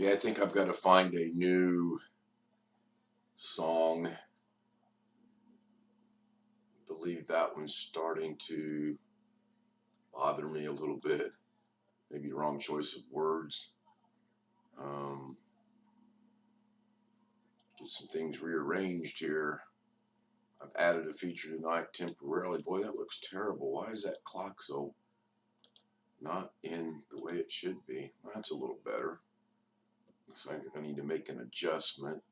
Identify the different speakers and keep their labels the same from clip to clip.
Speaker 1: Yeah, I think I've got to find a new song. I believe that one's starting to bother me a little bit. Maybe wrong choice of words. Get some things rearranged here. I've added a feature tonight temporarily. Boy, that looks terrible. Why is that clock so not in the way it should be? That's a little better. Looks like I need to make an adjustment.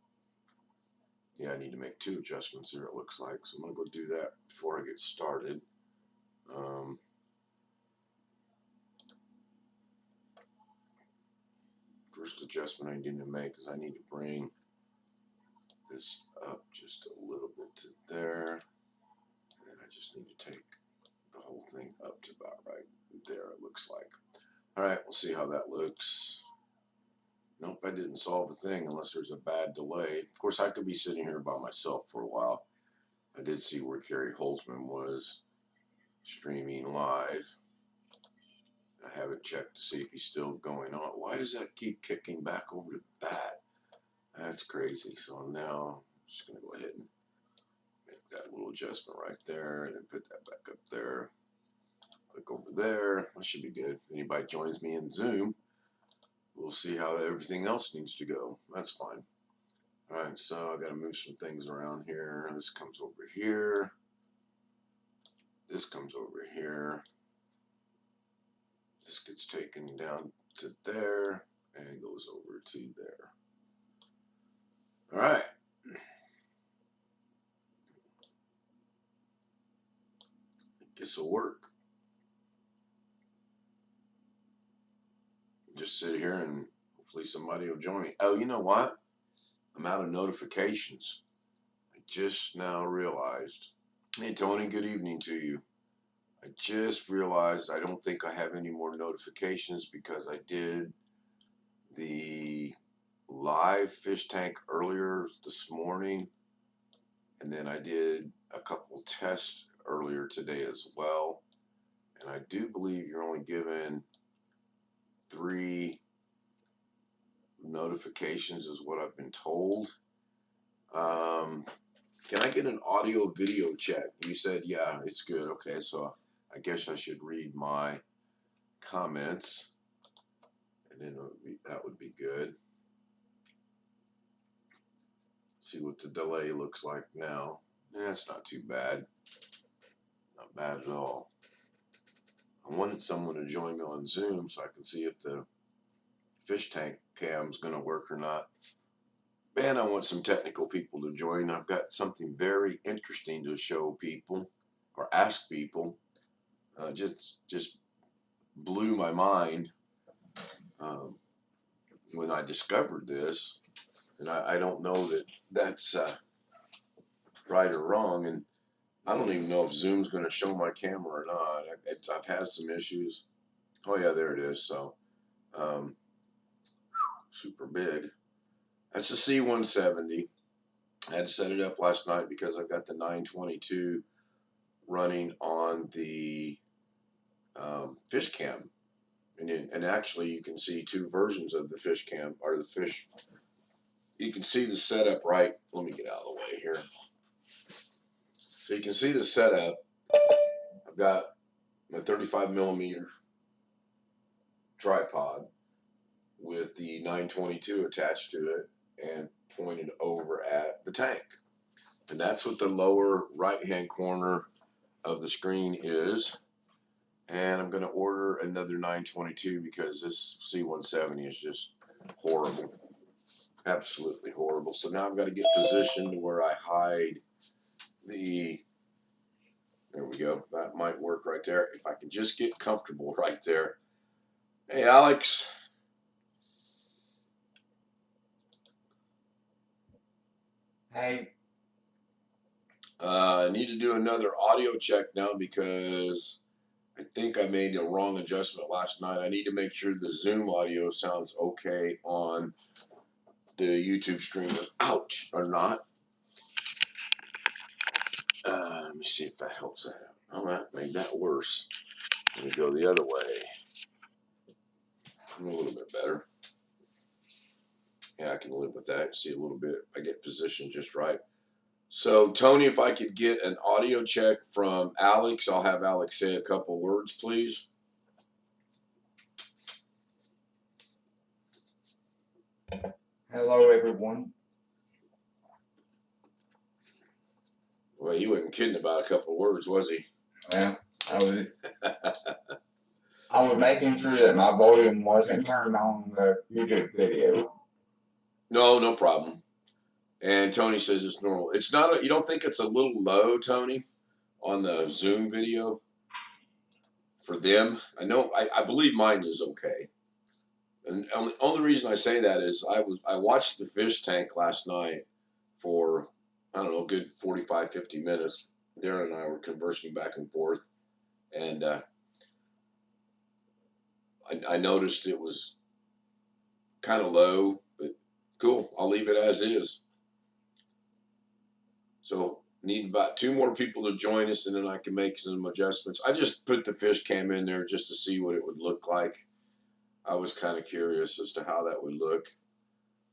Speaker 1: Yeah, I need to make 2 adjustments here, it looks like. So I'm going to go do that before I get started. First adjustment I need to make is I need to bring this up just a little bit to there. And I just need to take the whole thing up to about right there, it looks like. All right, we'll see how that looks. Nope, I didn't solve a thing unless there's a bad delay. Of course, I could be sitting here by myself for a while. I did see where Kerry Holzman was streaming live. I haven't checked to see if he's still going on. Why does that keep kicking back over to that? That's crazy. So now I'm just going to go ahead and make that little adjustment right there and then put that back up there. Click over there. That should be good. If anybody joins me in Zoom, we'll see how everything else needs to go. That's fine. All right, so I got to move some things around here. This comes over here. This comes over here. This gets taken down to there and goes over to there. All right. I guess it'll work. Just sit here and hopefully somebody will join me. Oh, you know what? I'm out of notifications. I just now realized. Hey, Tony, good evening to you. I just realized I don't think I have any more notifications because I did the live fish tank earlier this morning, and then I did a couple tests earlier today as well. And I do believe you're only given 3 notifications is what I've been told. Can I get an audio video check? You said, yeah, it's good. Okay, so I guess I should read my comments, and then that would be good. See what the delay looks like now. It's not too bad. Not bad at all. I wanted someone to join me on Zoom so I can see if the fish tank cam's going to work or not. Man, I want some technical people to join. I've got something very interesting to show people or ask people. Just blew my mind when I discovered this. And I don't know that that's right or wrong. And I don't even know if Zoom's going to show my camera or not. I've had some issues. Oh, yeah, there it is. So, super big. That's a C170. I had to set it up last night because I've got the 922 running on the fish cam. And actually, you can see 2 versions of the fish cam, or the fish. You can see the setup right. Let me get out of the way here. So you can see the setup. I've got my 35mm tripod with the 922 attached to it and pointed over at the tank. And that's what the lower right-hand corner of the screen is. And I'm going to order another 922 because this C170 is just horrible. Absolutely horrible. So now I've got to get positioned where I hide the, there we go. That might work right there. If I can just get comfortable right there. Hey, Alex.
Speaker 2: Hey.
Speaker 1: I need to do another audio check now because I think I made a wrong adjustment last night. I need to make sure the Zoom audio sounds okay on the YouTube stream. Ouch, or not. Let me see if that helps that out. Oh, that made that worse. Let me go the other way. A little bit better. Yeah, I can live with that. See a little bit. I get positioned just right. So, Tony, if I could get an audio check from Alex, I'll have Alex say a couple words, please.
Speaker 2: Hello, everyone.
Speaker 1: Well, he wasn't kidding about a couple words, was he?
Speaker 2: Well, I was making sure that my volume wasn't turned on the YouTube video.
Speaker 1: No, no problem. And Tony says it's normal. It's not. You don't think it's a little low, Tony, on the Zoom video for them? I know. I believe mine is okay. And the only reason I say that is I watched the fish tank last night for, I don't know, a good 45, 50 minutes. Darren and I were conversing back and forth, and I noticed it was kind of low, but cool. I'll leave it as is. So need about 2 more people to join us, and then I can make some adjustments. I just put the fish cam in there just to see what it would look like. I was kind of curious as to how that would look.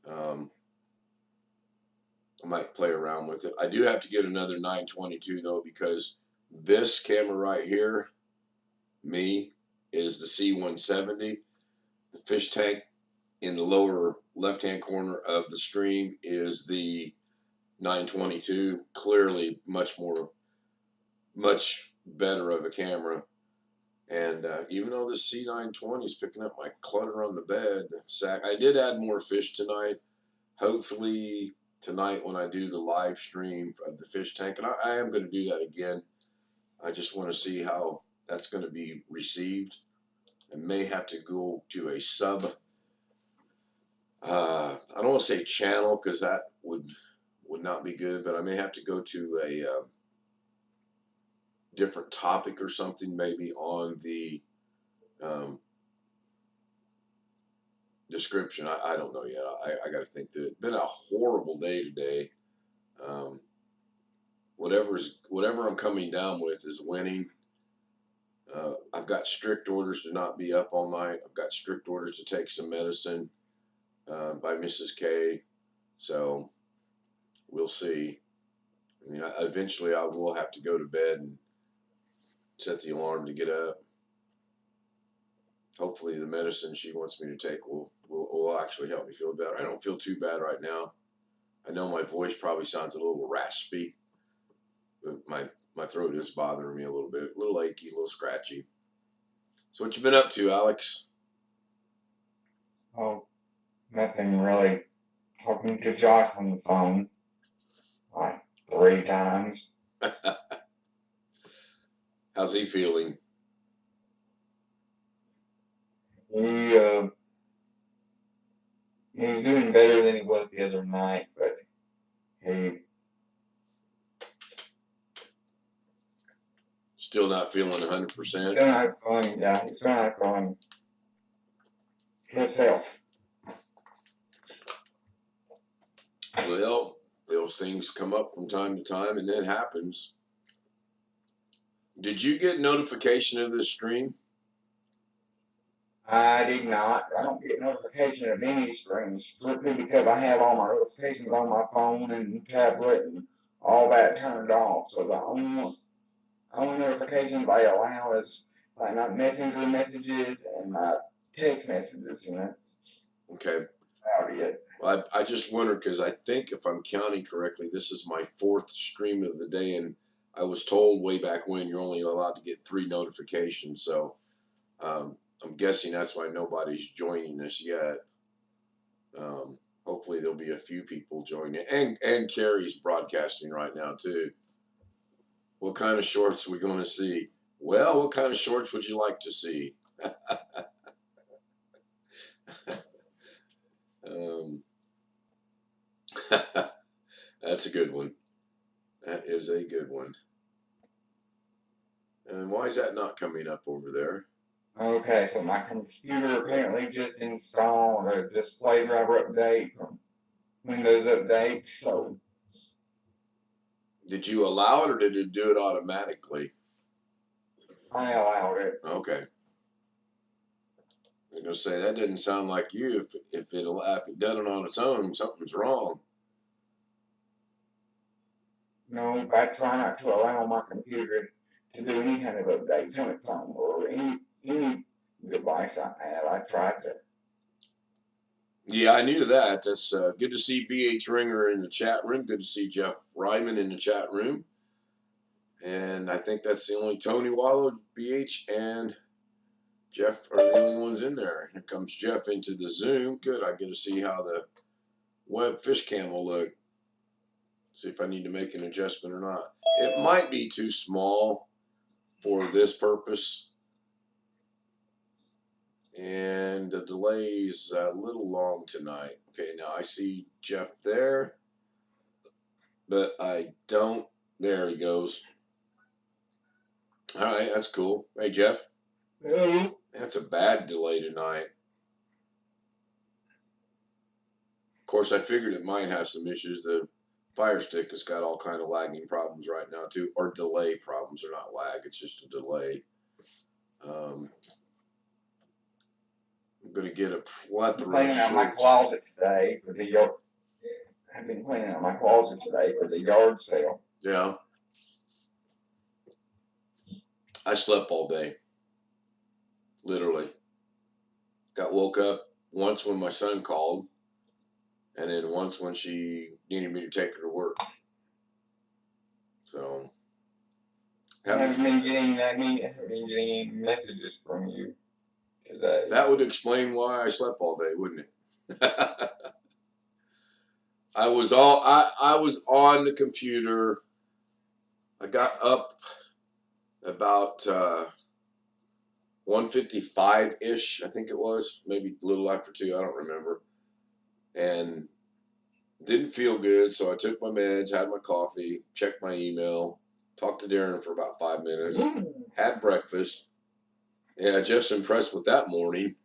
Speaker 1: I might play around with it. I do have to get another 922 though, because this camera right here, me, is the C170. The fish tank in the lower left-hand corner of the stream is the 922. Clearly much better of a camera. And even though the C920 is picking up my clutter on the bed, I did add more fish tonight. Hopefully tonight when I do the live stream of the fish tank, and I am going to do that again. I just want to see how that's going to be received. I may have to go to a sub. I don't want to say channel because that would not be good, but I may have to go to a different topic or something, maybe on the description. I don't know yet. I got to think through it. It's been a horrible day today. Whatever I'm coming down with is winning. I've got strict orders to not be up all night. I've got strict orders to take some medicine by Mrs. K. So we'll see. I mean, eventually I will have to go to bed and set the alarm to get up. Hopefully the medicine she wants me to take will actually help me feel better. I don't feel too bad right now. I know my voice probably sounds a little raspy, but my throat is bothering me a little bit, a little achy, a little scratchy. So what you been up to, Alex?
Speaker 2: Oh, nothing really. Talking to Josh on the phone like 3 times.
Speaker 1: How's he feeling?
Speaker 2: He's doing better than he was the other night, but he
Speaker 1: Still not feeling 100%?
Speaker 2: Still not feeling, yeah, he's still not feeling himself.
Speaker 1: Well, those things come up from time to time, and that happens. Did you get notification of this stream?
Speaker 2: I did not. I don't get notification of any streams strictly because I have all my notifications on my phone and tablet and all that turned off. So the only notifications I allow is like my messenger messages and my text messages, and that's
Speaker 1: Okay.
Speaker 2: about it.
Speaker 1: Well, I just wondered because I think if I'm counting correctly, this is my 4th stream of the day, and I was told way back when you're only allowed to get 3 notifications. So I'm guessing that's why nobody's joining us yet. Hopefully there'll be a few people joining, and Carrie's broadcasting right now too. What kind of shorts are we going to see? Well, what kind of shorts would you like to see? That's a good one. That is a good one. And why is that not coming up over there?
Speaker 2: Okay, so my computer apparently just installed a display driver update from Windows Update, so
Speaker 1: Did you allow it or did it do it automatically?
Speaker 2: I allowed it.
Speaker 1: Okay. I was gonna say that doesn't sound like you. If it does it on its own, something's wrong.
Speaker 2: No, I try not to allow my computer to do any kind of updates on its own or any device I have. I try to.
Speaker 1: Yeah, I knew that. That's good to see BH Ringer in the chat room. Good to see Jeff Ryman in the chat room. And I think that's the only Tony Wallow, BH, and Jeff are the only ones in there. Here comes Jeff into the Zoom. Good. I get to see how the web fish cam will look. See if I need to make an adjustment or not. It might be too small for this purpose. And the delay's a little long tonight. Okay, now I see Jeff there, but I don't. There he goes. All right, that's cool. Hey, Jeff.
Speaker 3: Hello.
Speaker 1: That's a bad delay tonight. Of course, I figured it might have some issues. The Fire Stick has got all kind of lagging problems right now too, or delay problems. They're not lag; it's just a delay. I'm gonna get a plethora of
Speaker 2: Cleaning out my closet today for the yard. I've been cleaning out my closet today for the yard sale.
Speaker 1: Yeah. I slept all day. Literally. Got woke up once when my son called, and then once when she needed me to take her to work. So.
Speaker 2: I haven't been getting any messages from you today.
Speaker 1: That would explain why I slept all day, wouldn't it? I was on the computer. I got up about 1:55-ish, I think it was, maybe a little after 2, I don't remember. And didn't feel good, so I took my meds, had my coffee, checked my email, talked to Darren for about 5 minutes, had breakfast. Yeah, Jeff's impressed with that morning.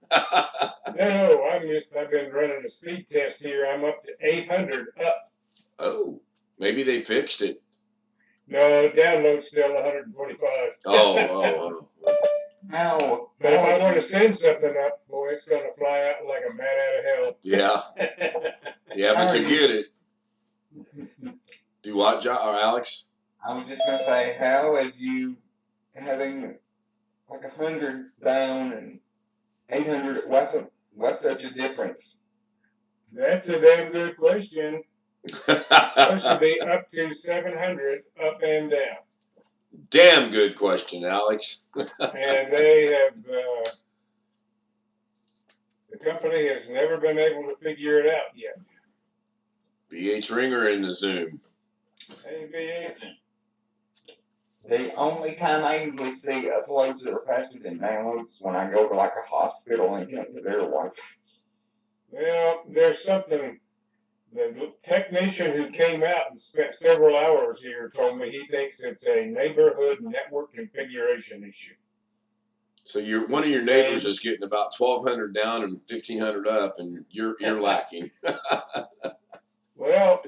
Speaker 3: No, I've been running a speed test here. I'm up to 800 up.
Speaker 1: Oh, maybe they fixed it.
Speaker 3: No, the download's still 125.
Speaker 1: Oh.
Speaker 2: No.
Speaker 3: But if I want to send something up, boy, it's going to fly out like a bat out of hell.
Speaker 1: Yeah. Yeah, but to get it. Do what, John or Alex?
Speaker 2: I was just going to say, how is you having like 100 down and 800? What's such a difference?
Speaker 3: That's a damn good question. It's supposed to be up to 700 up and down.
Speaker 1: Damn good question, Alex.
Speaker 3: And they have, the company has never been able to figure it out yet.
Speaker 1: BH Ringer in the Zoom.
Speaker 3: Hey, BH.
Speaker 2: The only time I usually see uploads that are faster than downloads when I go to like a hospital and get to their Wi-Fi.
Speaker 3: Well, there's something. The technician who came out and spent several hours here told me he thinks it's a neighborhood network configuration issue.
Speaker 1: So one of your neighbors is getting about 1,200 down and 1,500 up, and you're lacking.
Speaker 3: Well,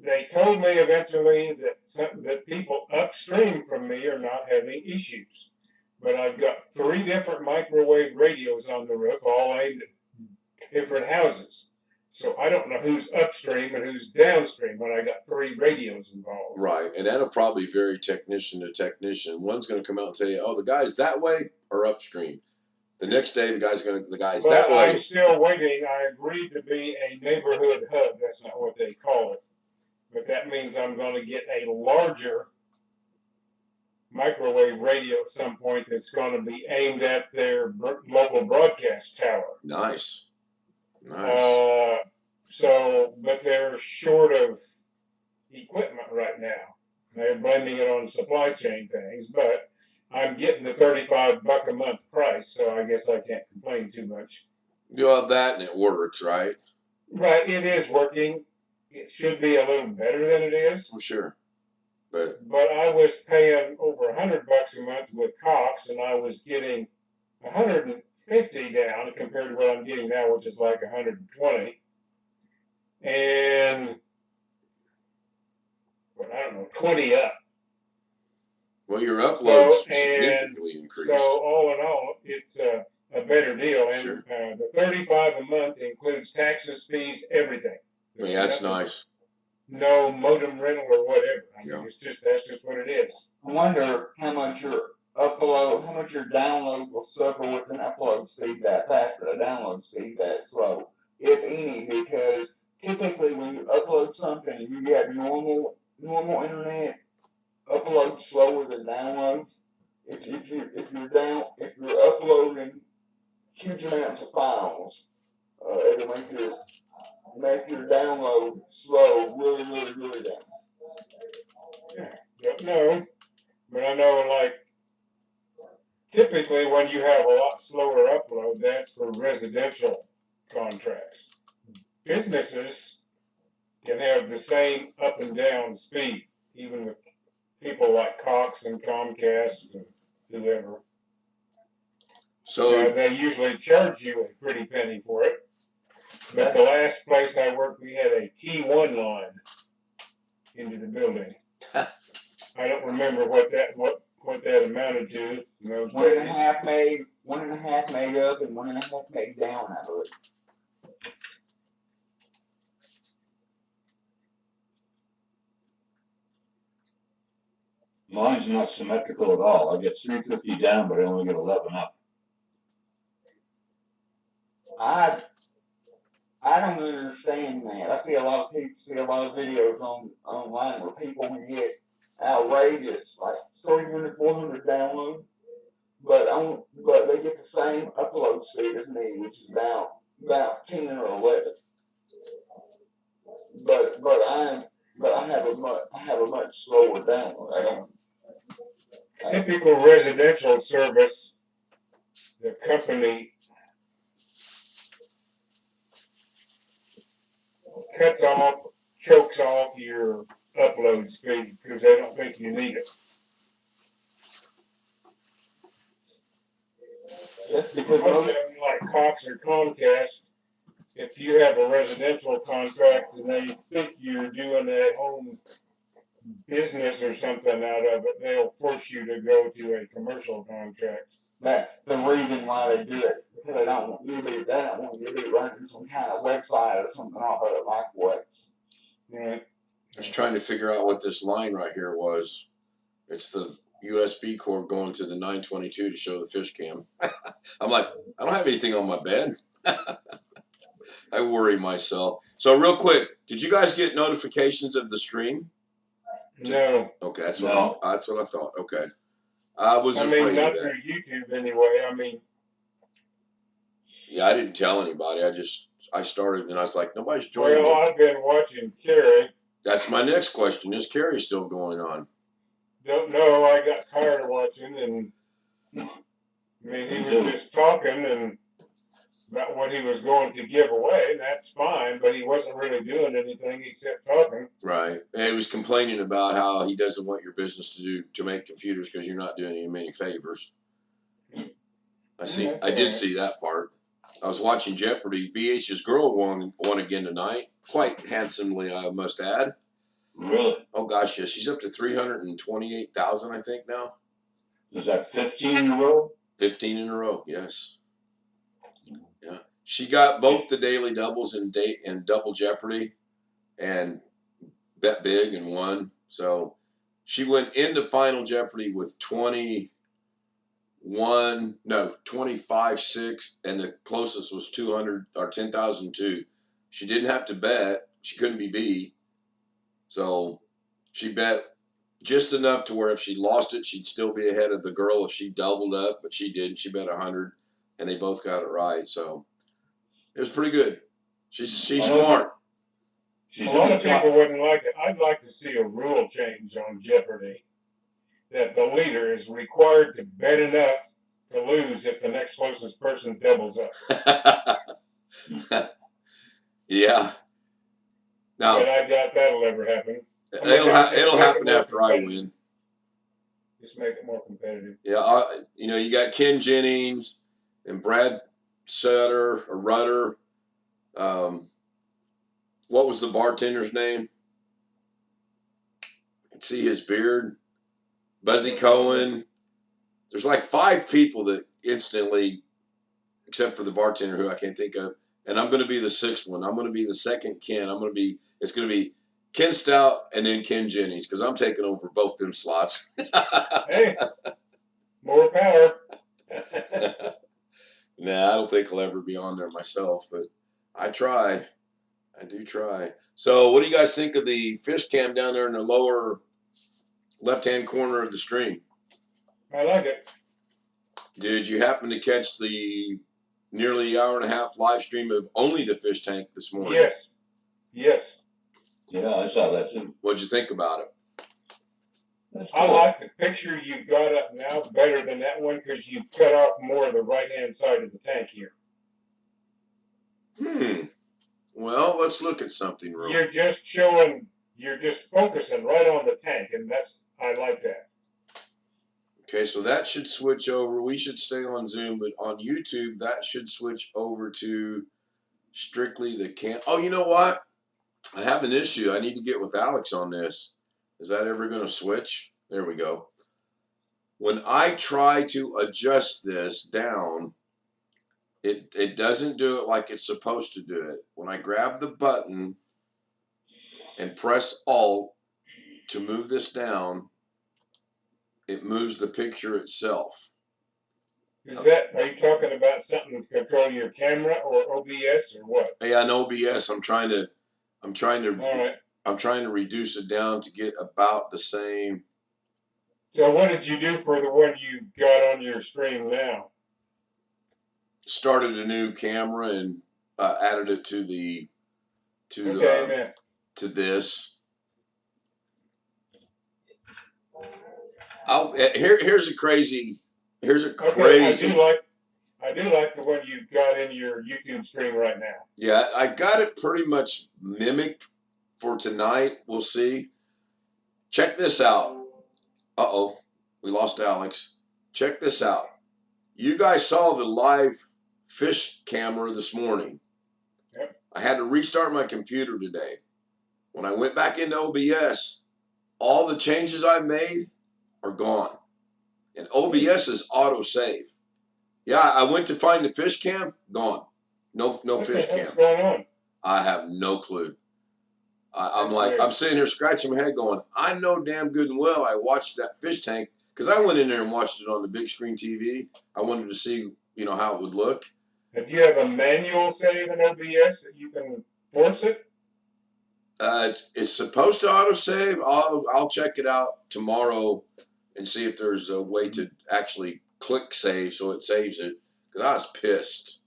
Speaker 3: they told me eventually that people upstream from me are not having issues. But I've got 3 different microwave radios on the roof, all aimed at different houses. So I don't know who's upstream and who's downstream when I got 3 radios involved.
Speaker 1: Right, and that'll probably vary technician to technician. One's going to come out and tell you, "Oh, the guy's that way or upstream." The next day, the guy's that way.
Speaker 3: I'm still waiting. I agreed to be a neighborhood hub. That's not what they call it, but that means I'm going to get a larger microwave radio at some point that's going to be aimed at their local broadcast tower.
Speaker 1: Nice.
Speaker 3: But they're short of equipment right now. They're blaming it on supply chain things, but I'm getting the $35 a month price, so I guess I can't complain too much.
Speaker 1: You have that, and it works, right?
Speaker 3: Right, it is working. It should be a little better than it is.
Speaker 1: Well, sure, but
Speaker 3: I was paying over $100 a month with Cox, and I was getting 150 down compared to what I'm getting now, which is like 120. And I don't know, 20 up.
Speaker 1: Well, your uploads significantly increased.
Speaker 3: So all in all, it's a better deal. And
Speaker 1: Sure.
Speaker 3: the $35 a month includes taxes, fees, everything. There's
Speaker 1: Yeah, that's
Speaker 3: nothing-
Speaker 1: nice.
Speaker 3: No modem rental or whatever. I mean,
Speaker 1: Yeah.
Speaker 3: that's just what it is.
Speaker 2: I wonder how much your download will suffer with an upload speed that fast, but a download speed that slow, if any, because typically when you upload something and you get normal internet, upload slower than downloads. If you're uploading huge amounts of files, it'll make your download slow, really down.
Speaker 3: Don't know, but I know, like, typically when you have a lot slower upload, that's for residential contracts. Businesses can have the same up and down speed, even with people like Cox and Comcast and whoever.
Speaker 1: So
Speaker 3: They usually charge you a pretty penny for it. But the last place I worked, we had a T1 line into the building. I don't remember what that amounted to. In those
Speaker 2: One and a
Speaker 3: days.
Speaker 2: half made up and 1.5 made down, I believe.
Speaker 4: Mine's not symmetrical at all. I get 350 down, but I only get 11 up.
Speaker 2: I don't understand that. I see a lot of videos online where people can get outrageous, like 300, 400 download, but they get the same upload speed as me, which is about 10 or 11. But I have a much slower download.
Speaker 3: Typical residential service, the company chokes off your upload speed because they don't think you need it.
Speaker 2: That's because
Speaker 3: Most of them, like Cox or Comcast, if you have a residential contract and they think you're doing a home business or something out of it, they'll force you to go to a commercial contract.
Speaker 2: that's the reason why they do it, because they don't want you to be running some kind of website or something off of it like what.
Speaker 3: Right.
Speaker 1: I was trying to figure out what this line right here was. It's the USB cord going to the 922 to show the fish cam. I'm like, I don't have anything on my bed. I worry myself. So real quick, did you guys get notifications of the stream?
Speaker 3: No.
Speaker 1: Okay, that's
Speaker 4: No.
Speaker 1: what I thought. Okay, I was
Speaker 3: I
Speaker 1: afraid
Speaker 3: mean, not
Speaker 1: of that.
Speaker 3: through YouTube anyway. I mean,
Speaker 1: Yeah, I didn't tell anybody. I started and I was like, nobody's joining
Speaker 3: well,
Speaker 1: me.
Speaker 3: I've been watching Carrie.
Speaker 1: That's my next question. Is Carrie still going on?
Speaker 3: Don't know. I got tired of watching, and I mean, he was just talking and about what he was going to give away. And that's fine, but he wasn't really doing anything except talking.
Speaker 1: Right. And he was complaining about how he doesn't want your business to make computers because you're not doing him any favors. I did see that part. I was watching Jeopardy. BH's girl won again tonight, quite handsomely, I must add.
Speaker 4: Really?
Speaker 1: Oh gosh, yes, she's up to 328,000, I think now.
Speaker 4: Is that 15 in a row?
Speaker 1: 15 in a row, yes. Yeah, she got both the daily doubles and double Jeopardy, and bet big and won. So she went into Final Jeopardy with 25-6, and the closest was 200 or 10,002. She didn't have to bet; she couldn't be beat. So she bet just enough to where if she lost it, she'd still be ahead of the girl if she doubled up, but she didn't. She bet 100, and they both got it right. So it was pretty good. She's smart.
Speaker 3: A lot of people wouldn't like it. I'd like to see a rule change on Jeopardy that the leader is required to bet enough to lose if the next closest person doubles up.
Speaker 1: Yeah. Now,
Speaker 3: But I doubt that'll ever happen.
Speaker 1: it'll happen after I win.
Speaker 3: Just make it more competitive.
Speaker 1: Yeah, you got Ken Jennings and Brad Sutter or Rudder. What was the bartender's name? I can see his beard. Buzzy Cohen. There's like 5 people that instantly except for the bartender who I can't think of. And I'm going to be the sixth one. I'm going to be the second Ken. It's going to be Ken Stout and then Ken Jennings because I'm taking over both them slots.
Speaker 3: Hey, more power.
Speaker 1: Nah, I don't think I'll ever be on there myself, but I try. I do try. So, what do you guys think of the fish cam down there in the lower left-hand corner of the stream?
Speaker 3: I like it.
Speaker 1: Did you happen to catch the nearly hour and a half live stream of only the fish tank this morning?
Speaker 3: Yes. Yes.
Speaker 4: Yeah, I saw that too.
Speaker 1: What'd you think about it?
Speaker 4: That's
Speaker 3: I
Speaker 4: cool.
Speaker 3: like the picture you've got up now better than that one because you cut off more of the right-hand side of the tank here.
Speaker 1: Well, let's look at something real.
Speaker 3: You're just focusing right on the tank, and I like that.
Speaker 1: Okay, so that should switch over. We should stay on Zoom, but on YouTube, that should switch over to strictly the cam. Oh, you know what? I have an issue. I need to get with Alex on this. Is that ever going to switch? There we go. When I try to adjust this down, it doesn't do it like it's supposed to do it. When I grab the button and press Alt to move this down, it moves the picture itself.
Speaker 3: Are you talking about something that's controlling your camera or OBS or what?
Speaker 1: Yeah, on OBS, I'm trying to
Speaker 3: All right.
Speaker 1: I'm trying to reduce it down to get about the same.
Speaker 3: So what did you do for the one you got on your stream now?
Speaker 1: Started a new camera and added it to this. Here's a crazy.
Speaker 3: Okay, I do like the one you've got in your YouTube stream right now.
Speaker 1: Yeah, I got it pretty much mimicked for tonight. We'll see. Check this out. Uh-oh, we lost Alex. Check this out. You guys saw the live fish camera this morning.
Speaker 3: Yep.
Speaker 1: I had to restart my computer today. When I went back into OBS, all the changes I made are gone. And OBS is auto-save. Yeah, I went to find the fish cam, gone. No fish cam.
Speaker 3: What's going on?
Speaker 1: I have no clue. I'm sitting here scratching my head going, I know damn good and well I watched that fish tank because I went in there and watched it on the big screen TV. I wanted to see, how it would look.
Speaker 3: Do you have a manual save in OBS that you can force it?
Speaker 1: It's supposed to autosave. I'll check it out tomorrow and see if there's a way to actually click save so it saves it. Because I was pissed.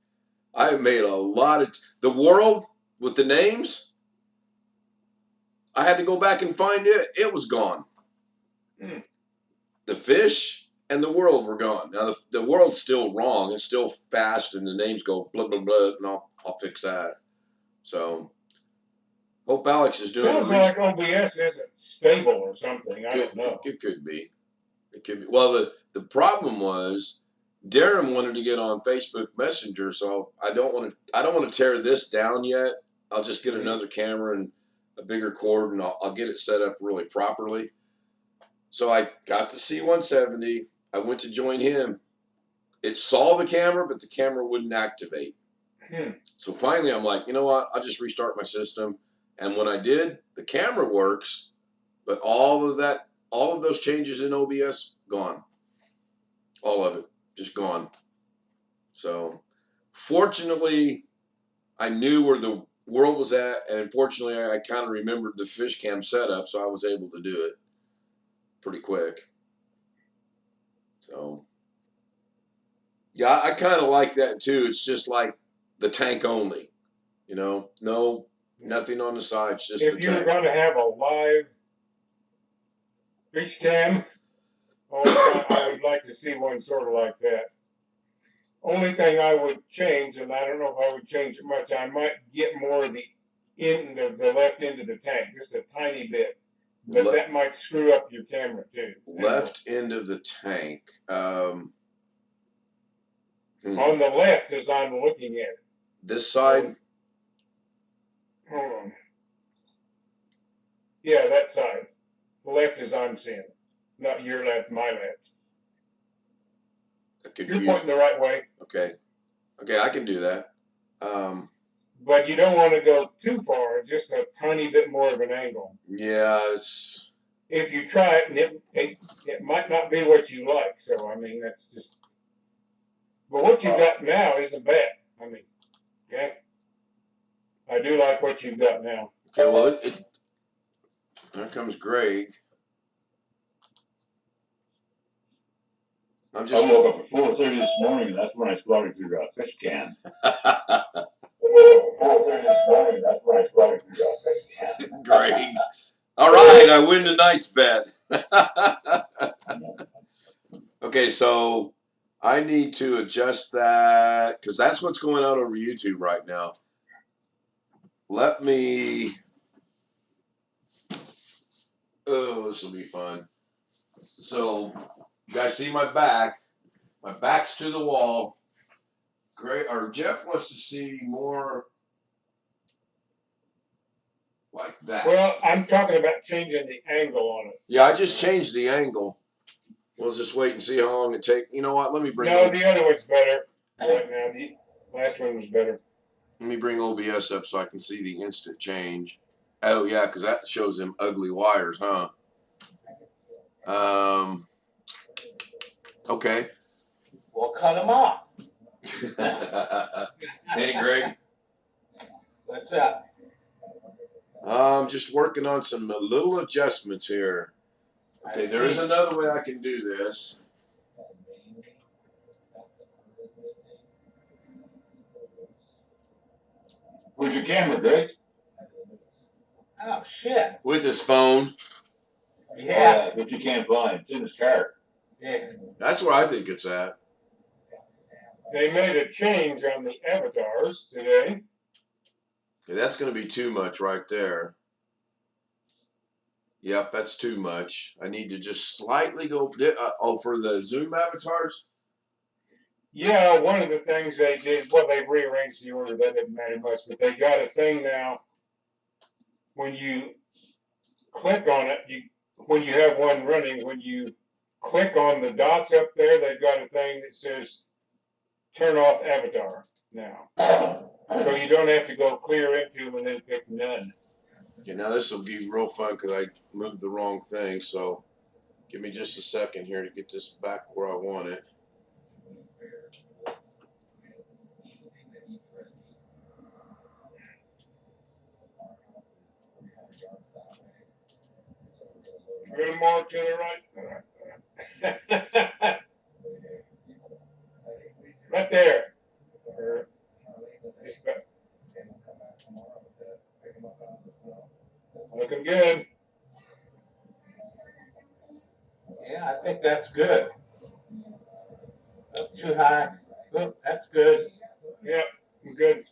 Speaker 1: I made a lot of the world with the names. I had to go back and find it. It was gone. The fish and the world were gone. Now the world's still wrong. It's still fast, and the names go blah blah blah, and I'll fix that. So hope Alex is doing.
Speaker 3: Sounds like OBS isn't stable or something. I don't know.
Speaker 1: It could be. It could be. Well, the problem was Darren wanted to get on Facebook Messenger, so I don't want to tear this down yet. I'll just get another camera and a bigger cord, and I'll get it set up really properly. So I got the C170. I went to join him. It saw the camera, but the camera wouldn't activate. So finally, I'm like, you know what? I'll just restart my system. And when I did, the camera works, but all of those changes in OBS, gone. All of it, just gone. So fortunately, I knew where the world was at, and unfortunately, I kind of remembered the fish cam setup, so I was able to do it pretty quick. So yeah, I kind of like that too. It's just like the tank only, no, nothing on the sides, just
Speaker 3: if
Speaker 1: the
Speaker 3: you're
Speaker 1: tank.
Speaker 3: going to have a live fish cam, I would like to see one sort of like that. Only thing I would change, and I don't know if I would change it much, I might get more of the left end of the tank, just a tiny bit. But that might screw up your camera too.
Speaker 1: Left end of the tank.
Speaker 3: On the left, as I'm looking at it.
Speaker 1: This side?
Speaker 3: Hold on. Yeah, that side. The left as I'm seeing. Not your left, my left. You're pointing the right way.
Speaker 1: Okay. Okay, I can do that.
Speaker 3: But you don't want to go too far, just a tiny bit more of an angle.
Speaker 1: Yeah, it's.
Speaker 3: If you try it, and it might not be what you like. So, I mean, that's just. But what you've got now isn't bad. I mean, okay. I do like what you've got now.
Speaker 1: Okay, well, there comes Greg. I'm just.
Speaker 4: I woke up at 4:30 this morning, and that's when I spotted your fish can.
Speaker 2: 4:30 this morning, that's when I spotted your fish can.
Speaker 1: Greg. All right, I win the nice bet. Okay, so I need to adjust that because that's what's going on over YouTube right now. Let me. Oh, this will be fun. So, you guys see my back? My back's to the wall. Great. Or Jeff wants to see more like that.
Speaker 3: Well, I'm talking about changing the angle on it.
Speaker 1: Yeah, I just changed the angle. We'll just wait and see how long it takes. You know what? Let me bring.
Speaker 3: No, the other one's better right now. The last one was better.
Speaker 1: Let me bring OBS up so I can see the instant change. Oh yeah, because that shows them ugly wires, huh? Okay.
Speaker 2: Well, cut them off.
Speaker 1: Hey, Greg.
Speaker 2: What's up?
Speaker 1: I'm just working on some little adjustments here. Okay, there is another way I can do this.
Speaker 4: Where's your camera, Greg?
Speaker 2: Oh, shit.
Speaker 1: With his phone.
Speaker 2: Yeah.
Speaker 4: But you can't find. It's in his car.
Speaker 2: Yeah.
Speaker 1: That's where I think it's at.
Speaker 3: They made a change on the avatars today.
Speaker 1: Okay, that's going to be too much right there. Yep, that's too much. I need to just slightly go. Oh, for the Zoom avatars?
Speaker 3: Yeah, one of the things they did, well, they rearranged the order. That didn't matter much, but they got a thing now. When you click on it, when you have one running, when you click on the dots up there, they've got a thing that says turn off avatar now. So you don't have to go clear into them and then pick none.
Speaker 1: Okay, now this will be real fun because I moved the wrong thing. So give me just a second here to get this back where I want it.
Speaker 3: A little more to the right. Right there. Looking good.
Speaker 2: Yeah, I think that's good. Up too high. Oh, that's good.
Speaker 3: Yep, good.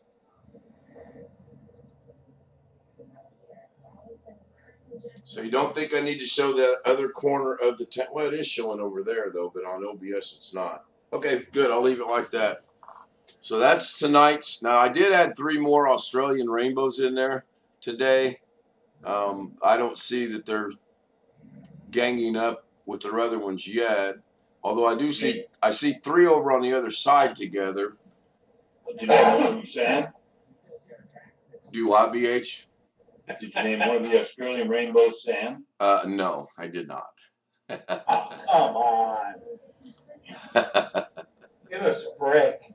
Speaker 1: So you don't think I need to show that other corner of the tent? Well, it is showing over there, though, but on OBS it's not. Okay, good. I'll leave it like that. So that's tonight's. Now, I did add 3 more Australian rainbows in there today. I don't see that they're ganging up with their other ones yet. Although I see 3 over on the other side together.
Speaker 4: Did you name one of them Sam?
Speaker 1: Do what, BH?
Speaker 4: Did you name one of the Australian rainbows Sam?
Speaker 1: No, I did not.
Speaker 2: Oh, come on. Give us a break.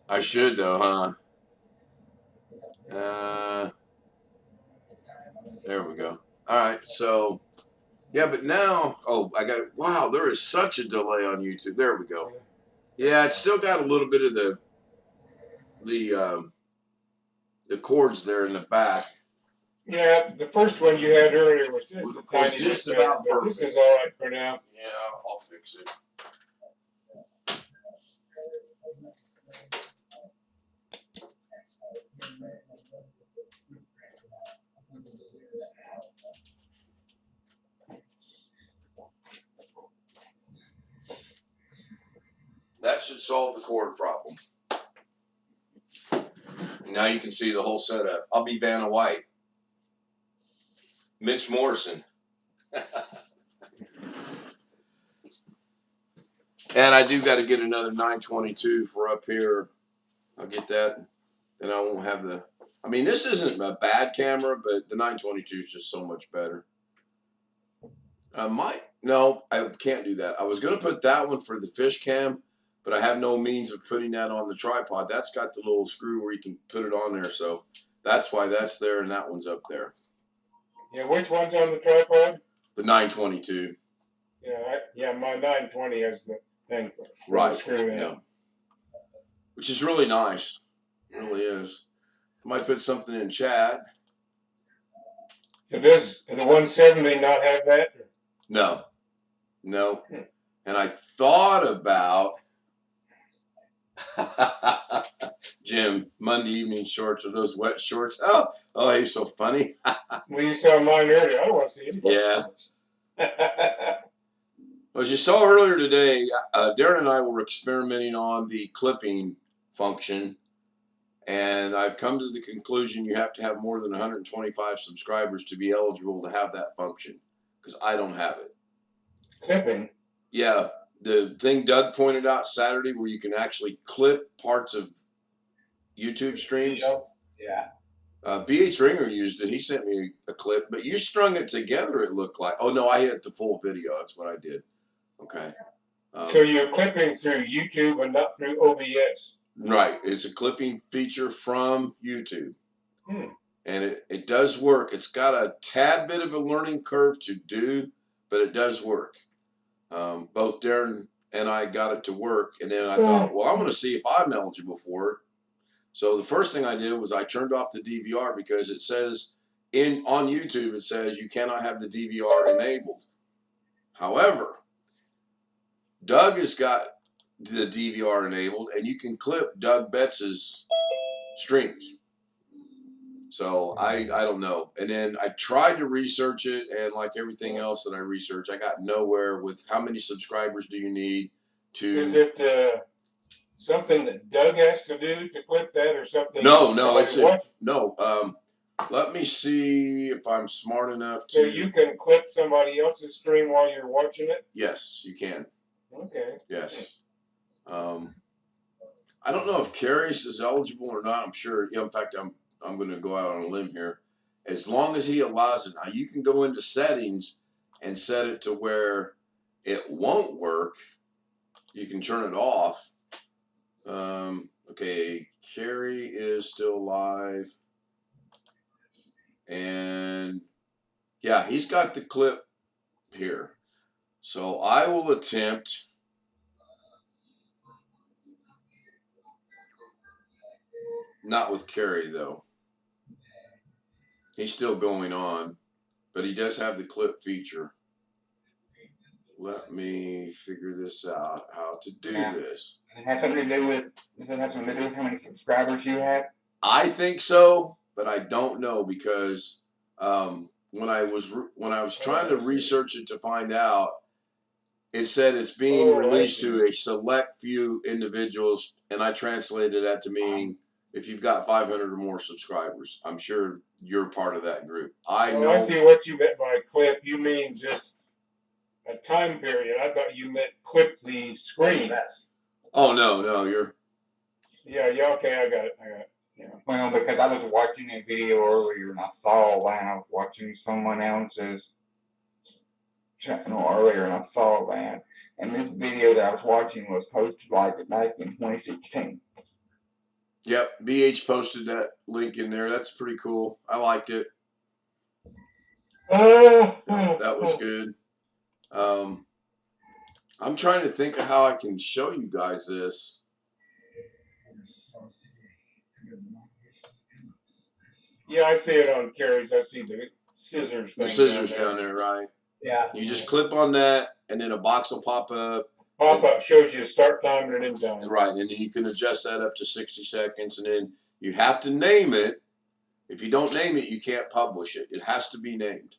Speaker 1: I should, though, huh? There we go. All right, so, yeah, but now, wow, there is such a delay on YouTube. There we go. Yeah, it's still got a little bit of the chords there in the back.
Speaker 3: Yeah, the first one you had earlier was just a tiny
Speaker 1: just
Speaker 3: bit
Speaker 1: about
Speaker 3: better, but
Speaker 1: perfect.
Speaker 3: this is all right for now.
Speaker 1: Yeah, I'll fix it. That should solve the chord problem. Now you can see the whole setup. I'll be Vanna White. Mitch Morrison. And I do got to get another 922 for up here I'll get that. Then I won't have the. I mean, this isn't a bad camera, but the 922 is just so much better. No, I can't do that. I was gonna put that one for the fish cam, but I have no means of putting that on the tripod. That's got the little screw where you can put it on there, so that's why that's there and that one's up there.
Speaker 3: Yeah, which one's on the tripod?
Speaker 1: The 922.
Speaker 3: Yeah, my 920 has the thing.
Speaker 1: Right.
Speaker 3: Screw in.
Speaker 1: Yeah. Which is really nice. It really is. I might put something in chat.
Speaker 3: Does the 170 not have that?
Speaker 1: No. And I thought about Jim, Monday evening shorts or those wet shorts. Oh, he's so funny.
Speaker 3: Well, you saw mine earlier. I don't want to see anybody.
Speaker 1: Yeah. Well, as you saw earlier today, Darren and I were experimenting on the clipping function, and I've come to the conclusion you have to have more than 125 subscribers to be eligible to have that function, because I don't have it.
Speaker 3: Clipping?
Speaker 1: Yeah, the thing Doug pointed out Saturday where you can actually clip parts of YouTube streams.
Speaker 2: Yeah.
Speaker 1: BH Ringer used it. He sent me a clip, but you strung it together, it looked like. Oh, no, I hit the full video. That's what I did. Okay.
Speaker 3: So you're clipping through YouTube and not through OBS?
Speaker 1: Right. It's a clipping feature from YouTube.
Speaker 3: Hmm.
Speaker 1: And it does work. It's got a tad bit of a learning curve to do, but it does work. Both Darren and I got it to work, and then I thought, well, I'm going to see if I'm eligible for it. So the first thing I did was I turned off the DVR because it says on YouTube, it says you cannot have the DVR enabled. However, Doug has got the DVR enabled, and you can clip Doug Betts's streams. So I don't know. And then I tried to research it, and like everything else that I researched, I got nowhere with how many subscribers do you need to.
Speaker 3: Is it something that Doug has to do to clip that, or something?
Speaker 1: No. Let me see if I'm smart enough to.
Speaker 3: So you can clip somebody else's stream while you're watching it?
Speaker 1: Yes, you can.
Speaker 3: Okay.
Speaker 1: Yes. I don't know if Carrie's is eligible or not. I'm sure. In fact, I'm going to go out on a limb here. As long as he allows it. Now, you can go into settings and set it to where it won't work. You can turn it off. Okay, Carrie is still live. And, yeah, he's got the clip here. So I will attempt. Not with Carrie, though. He's still going on, but he does have the clip feature. Let me figure this out, how to do this.
Speaker 2: Does it have something to do with how many subscribers you have?
Speaker 1: I think so, but I don't know because when I was trying to research it to find out, it said it's being released to a select few individuals, and I translated that to mean if you've got 500 or more subscribers. I'm sure you're part of that group. I know.
Speaker 3: I see what you meant by clip. You mean just a time period. I thought you meant clip the screen.
Speaker 1: Oh, no, you're.
Speaker 3: Yeah, okay, I got it. Yeah.
Speaker 2: Well, because I was watching a video earlier and I saw that I was watching someone else's channel earlier and I saw that. And this video that I was watching was posted like back in 2016.
Speaker 1: Yep, BH posted that link in there. That's pretty cool. I liked it. That was good. I'm trying to think of how I can show you guys this.
Speaker 3: Yeah, I see it on Carrie's. I see the scissors thing.
Speaker 1: The scissors down there, right?
Speaker 2: Yeah.
Speaker 1: You just clip on that, and then a box will pop up.
Speaker 3: Pop-up shows you start time and end time.
Speaker 1: Right, and then you can adjust that up to 60 seconds, and then you have to name it. If you don't name it, you can't publish it. It has to be named.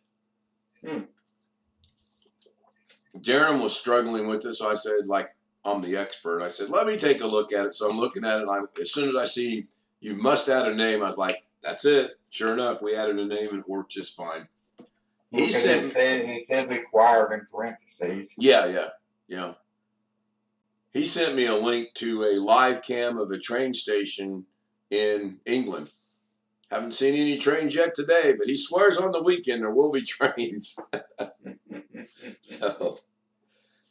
Speaker 1: Darren was struggling with it, so I said, like, I'm the expert. I said, let me take a look at it. So I'm looking at it, and as soon as I see you must add a name, I was like, that's it. Sure enough, we added a name, and it worked just fine.
Speaker 2: He said required in parentheses.
Speaker 1: Yeah. He sent me a link to a live cam of a train station in England. Haven't seen any trains yet today, but he swears on the weekend there will be trains. So,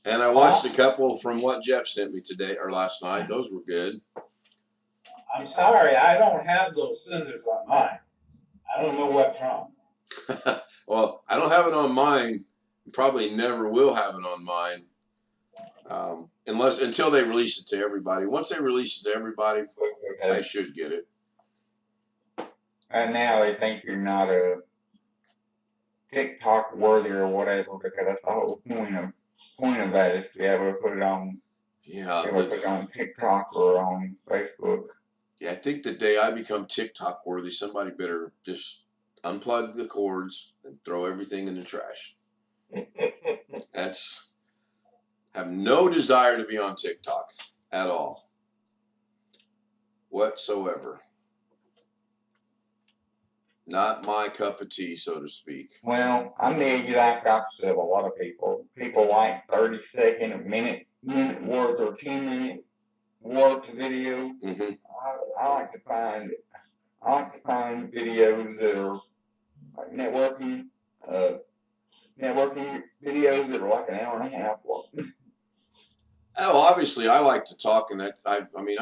Speaker 1: and I watched a couple from what Jeff sent me today or last night. Those were good.
Speaker 2: I'm sorry, I don't have those scissors on mine. I don't know what's wrong.
Speaker 1: Well, I don't have it on mine. Probably never will have it on mine. Until they release it to everybody. Once they release it to everybody, I should get it.
Speaker 2: And now they think you're not a TikTok worthy or whatever, because that's the whole point of that is to be able to put it on.
Speaker 1: Yeah,
Speaker 2: be able to put it on TikTok or on Facebook.
Speaker 1: Yeah, I think the day I become TikTok worthy, somebody better just unplug the cords and throw everything in the trash. Have no desire to be on TikTok at all, whatsoever. Not my cup of tea, so to speak.
Speaker 2: Well, I'm the exact opposite of a lot of people. People like 30-second, a minute worth or 10-minute worth of video.
Speaker 1: Mm-hmm.
Speaker 2: I like to find videos that are like networking videos that are like an hour and a half long.
Speaker 1: Oh, obviously, I like to talk, and I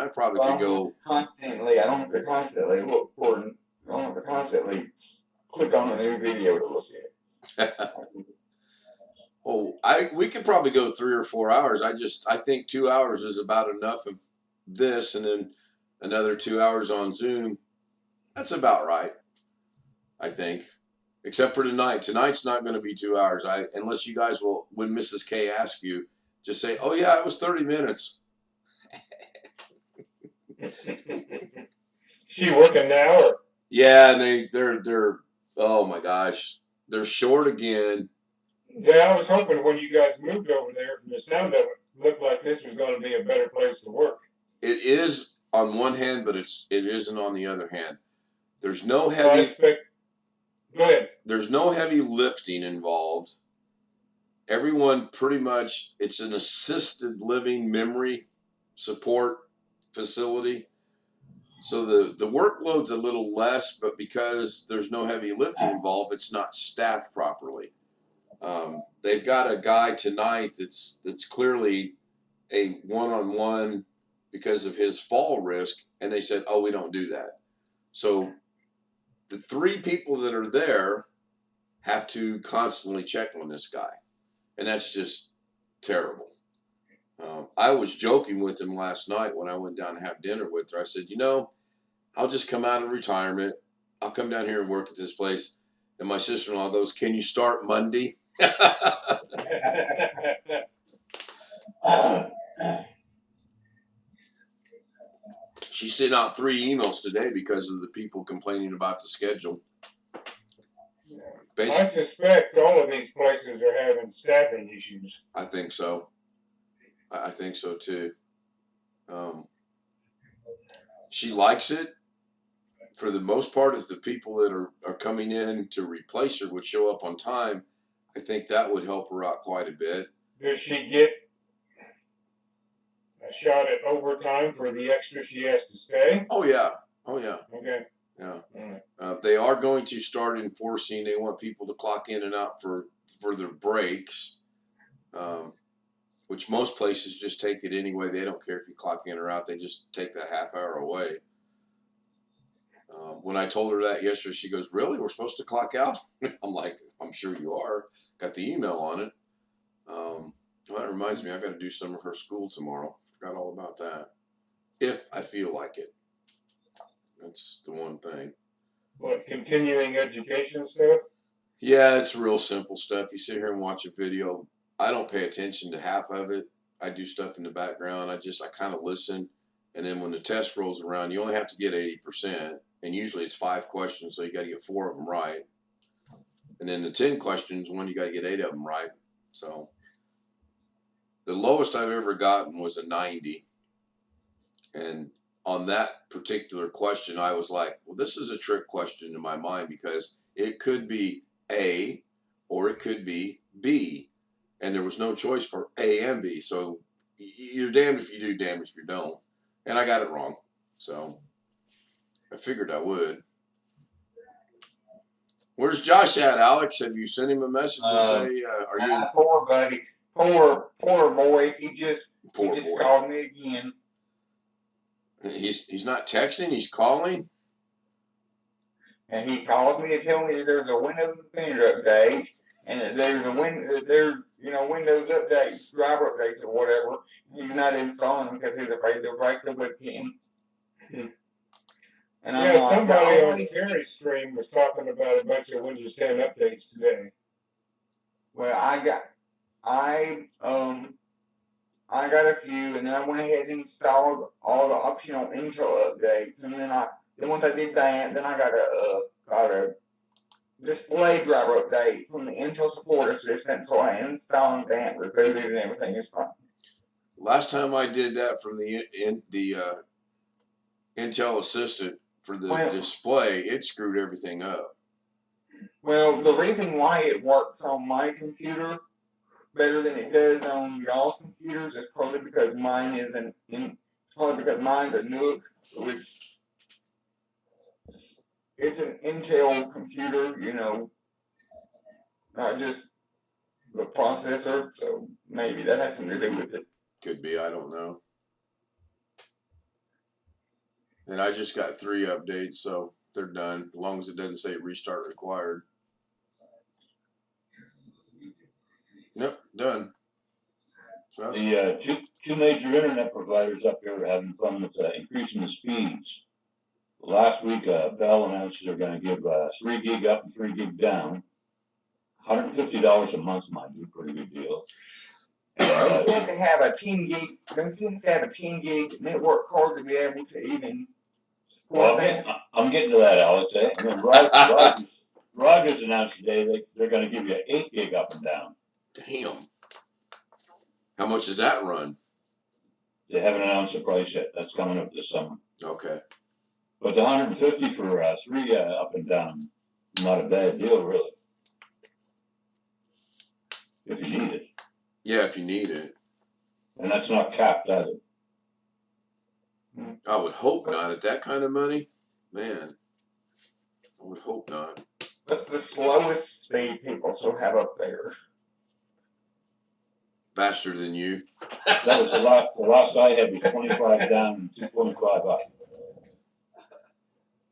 Speaker 1: probably could go
Speaker 2: constantly. I don't have to constantly look for. I don't have to constantly click on a new video to look at.
Speaker 1: We could probably go 3 or 4 hours. I think 2 hours is about enough of this, and then another 2 hours on Zoom. That's about right, I think. Except for tonight. Tonight's not going to be 2 hours. Unless you guys will, when Mrs. K asks you, just say, "Oh yeah, it was 30 minutes."
Speaker 3: She working now, or?
Speaker 1: Yeah, and they're oh my gosh, they're short again.
Speaker 3: Yeah, I was hoping when you guys moved over there, from the sound of it, looked like this was going to be a better place to work.
Speaker 1: It is on one hand, but it isn't on the other hand. There's no heavy.
Speaker 3: Go ahead.
Speaker 1: There's no heavy lifting involved. Everyone pretty much, it's an assisted living memory support facility. So the workload's a little less, but because there's no heavy lifting involved, it's not staffed properly. They've got a guy tonight that's clearly a one-on-one because of his fall risk, and they said, "Oh, we don't do that." So the 3 people that are there have to constantly check on this guy, and that's just terrible. I was joking with him last night when I went down to have dinner with her. I said, I'll just come out of retirement. I'll come down here and work at this place. And my sister-in-law goes, "Can you start Monday?" She sent out 3 emails today because of the people complaining about the schedule.
Speaker 3: I suspect all of these places are having staffing issues.
Speaker 1: I think so. I think so too. She likes it. For the most part, if the people that are coming in to replace her would show up on time, I think that would help her out quite a bit.
Speaker 3: Does she get a shot at overtime for the extra she has to stay?
Speaker 1: Oh yeah.
Speaker 3: Okay.
Speaker 1: Yeah.
Speaker 3: Right.
Speaker 1: They are going to start enforcing. They want people to clock in and out for their breaks, which most places just take it anyway. They don't care if you clock in or out. They just take that half hour away. When I told her that yesterday, she goes, "Really? We're supposed to clock out?" I'm like, "I'm sure you are. Got the email on it." Well, that reminds me, I got to do some of her school tomorrow. Forgot all about that. If I feel like it. That's the one thing.
Speaker 3: What, continuing education stuff?
Speaker 1: Yeah, it's real simple stuff. You sit here and watch a video. I don't pay attention to half of it. I do stuff in the background. I kind of listen. And then when the test rolls around, you only have to get 80%. And usually it's 5 questions, so you got to get 4 of them right. And then the 10 questions, you got to get 8 of them right. So the lowest I've ever gotten was a 90. And on that particular question, I was like, well, this is a trick question in my mind because it could be A or it could be B. And there was no choice for A and B. So you're damned if you do, damned if you don't. And I got it wrong, so I figured I would. Where's Josh at, Alex? Have you sent him a message to say, are you in?
Speaker 2: Poor buddy. Poor boy. He just called me again.
Speaker 1: He's not texting, he's calling?
Speaker 2: And he calls me to tell me that there's a Windows Defender update, and that there's Windows updates, driver updates or whatever. He's not installing them because he's afraid they'll break the webcam. And
Speaker 3: yeah, somebody on Terry's stream was talking about a bunch of Windows 10 updates today.
Speaker 2: Well, I got a few, and then I went ahead and installed all the optional Intel updates, and then once I did that, then I got a display driver update from the Intel support assistant, so I installed that, rebooted, and everything is fine.
Speaker 1: Last time I did that from the Intel assistant for the display, it screwed everything up.
Speaker 2: Well, the reason why it works on my computer better than it does on y'all's computers is probably because mine's a Nook, so it's an Intel computer, not just the processor, so maybe that has something to do with it.
Speaker 1: Could be, I don't know. And I just got 3 updates, so they're done, as long as it doesn't say restart required. Nope, done. So
Speaker 4: the two major internet providers up here are having fun with increasing the speeds. Last week, Bell announced they're going to give 3 gig up and 3 gig down. $150 a month, mind you, pretty good deal.
Speaker 2: Don't you have to have a 10 gig network card to be able to even?
Speaker 4: Well, I'm getting to that, Alex. And then Rogers announced today they're going to give you 8 gig up and down.
Speaker 1: Damn. How much does that run?
Speaker 4: They haven't announced the price yet. That's coming up this summer.
Speaker 1: Okay.
Speaker 4: But the 150 for 3 up and down, not a bad deal, really. If you need it.
Speaker 1: Yeah, if you need it.
Speaker 4: And that's not capped either.
Speaker 1: I would hope not at that kind of money. Man, I would hope not.
Speaker 2: What's the slowest speed people still have up there?
Speaker 1: Faster than you.
Speaker 4: That was the last I had was 25 down and 225 up.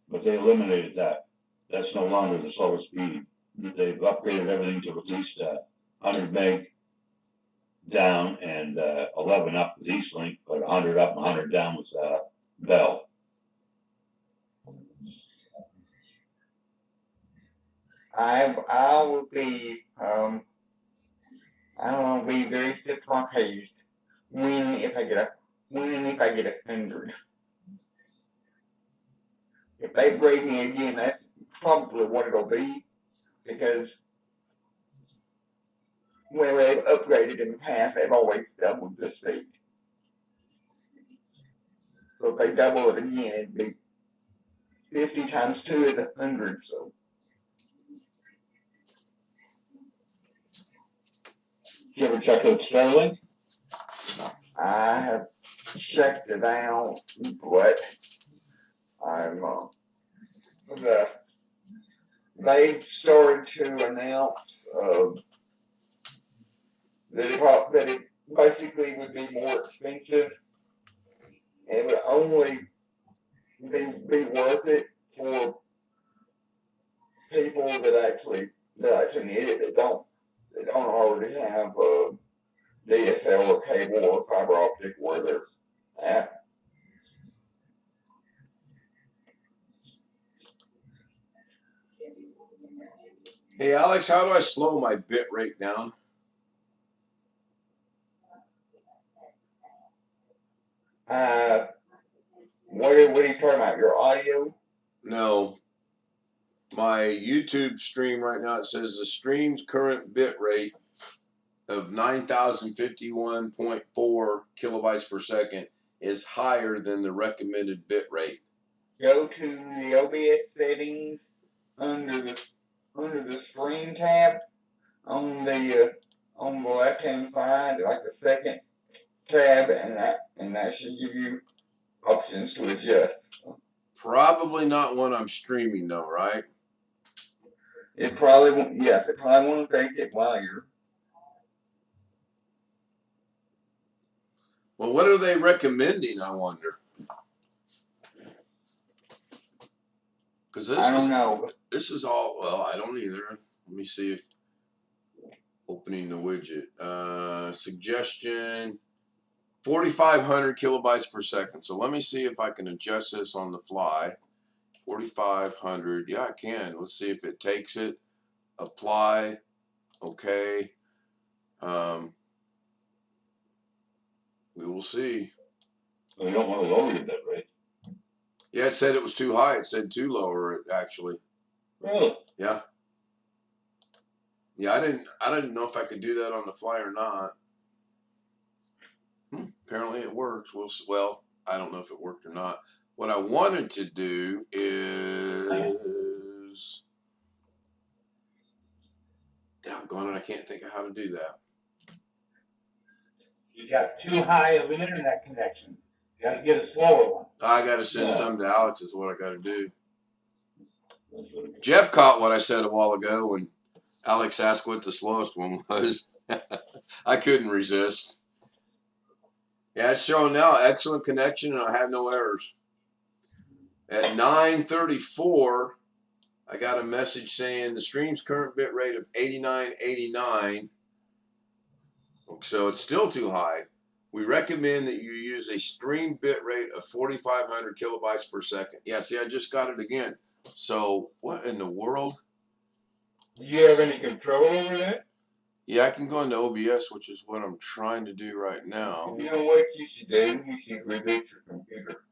Speaker 4: But they eliminated that. That's no longer the slowest speed. They've upgraded everything to at least 100 meg down and 11 up with Eastlink, but 100 up and 100 down with Bell.
Speaker 2: I will be very surprised when if I get 100. If they grade me again, that's probably what it'll be, because when they've upgraded in the past, they've always doubled the speed. So if they double it again, it'd be 50 times 2 is 100. So.
Speaker 4: Did you ever check out Starlink?
Speaker 2: I have checked it out, but they've started to announce that it basically would be more expensive, and it would only be worth it for people that actually need it. They don't already have DSL or cable or fiber optic where they're at.
Speaker 1: Hey Alex, how do I slow my bit rate down?
Speaker 2: What are you talking about? Your audio?
Speaker 1: No. My YouTube stream right now, it says the stream's current bit rate of 9,051.4 kilobytes per second is higher than the recommended bit rate.
Speaker 2: Go to the OBS settings under the stream tab on the left hand side, like the second tab, and that should give you options to adjust.
Speaker 1: Probably not when I'm streaming though, right?
Speaker 2: It probably won't. Yes, it probably won't take it while you're.
Speaker 1: Well, what are they recommending, I wonder? Because
Speaker 2: I don't know.
Speaker 1: this is all, well, I don't either. Let me see if opening the widget. Suggestion 4,500 kilobytes per second. So let me see if I can adjust this on the fly. 4,500. Yeah, I can. Let's see if it takes it. Apply. Okay. We will see.
Speaker 4: We don't want to lower your bit rate.
Speaker 1: Yeah, it said it was too high. It said too lower, actually.
Speaker 4: Really?
Speaker 1: Yeah. Yeah, I didn't know if I could do that on the fly or not. Apparently it works. Well, I don't know if it worked or not. What I wanted to do is, doggone it, I can't think of how to do that.
Speaker 5: You got too high of an internet connection. You got to get a slower one.
Speaker 1: I got to send
Speaker 4: Yeah.
Speaker 1: some to Alex is what I got to do. Jeff caught what I said a while ago when Alex asked what the slowest one was. I couldn't resist. Yeah, it's showing now excellent connection and I have no errors. At 9:34, I got a message saying the stream's current bit rate of 89.89. So it's still too high. We recommend that you use a stream bit rate of 4,500 kilobytes per second. Yeah, see, I just got it again. So what in the world?
Speaker 3: Do you have any control over that?
Speaker 1: Yeah, I can go into OBS, which is what I'm trying to do right now.
Speaker 2: You know what you should do? You should reboot your computer.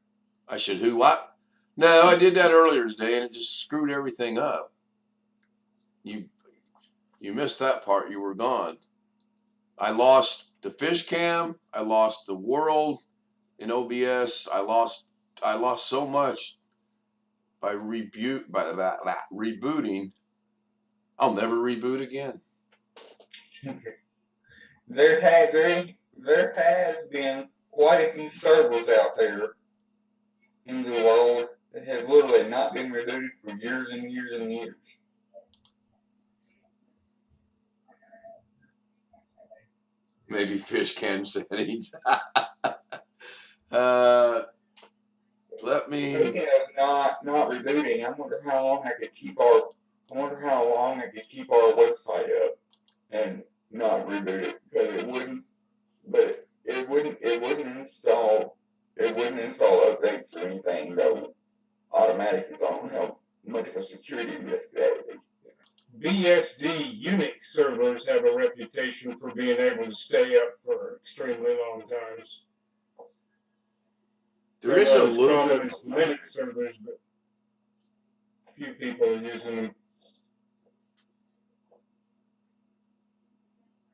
Speaker 1: I should who what? No, I did that earlier today and it just screwed everything up. You missed that part. You were gone. I lost the fish cam. I lost the world in OBS. I lost so much by rebooting. I'll never reboot again.
Speaker 2: There has been quite a few servers out there in the world that have literally not been rebooted for years and years and years.
Speaker 1: Maybe fish cam settings. Let me.
Speaker 2: Speaking of not rebooting, I wonder how long I could keep our website up and not reboot it, because it wouldn't install updates or anything though. Automatic is on how much of a security risk that would be.
Speaker 3: BSD Unix servers have a reputation for being able to stay up for extremely long times.
Speaker 1: There is a
Speaker 3: Not as
Speaker 1: little
Speaker 3: common
Speaker 1: bit.
Speaker 3: as Linux servers, but few people are using them.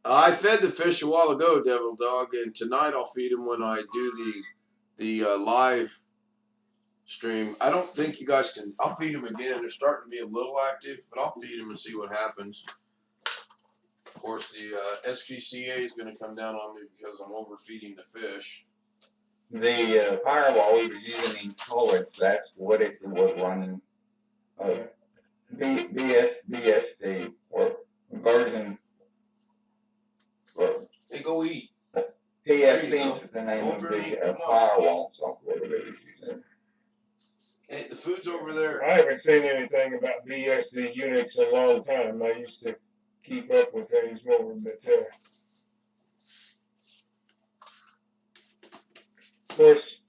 Speaker 1: I fed the fish a while ago, Devil Dog, and tonight I'll feed them when I do the live stream. I don't think you guys can. I'll feed them again. They're starting to be a little active, but I'll feed them and see what happens. Of course, the SPCA is going to come down on me because I'm overfeeding the fish.
Speaker 2: The firewall we were using in college, that's what it was running. BSD or version.
Speaker 1: Hey, go eat.
Speaker 2: PFSense is the name of the firewall software that we were using.
Speaker 1: Hey, the food's over there.
Speaker 3: I haven't seen anything about BSD Unix in a long time. I used to keep up with things more, but of course,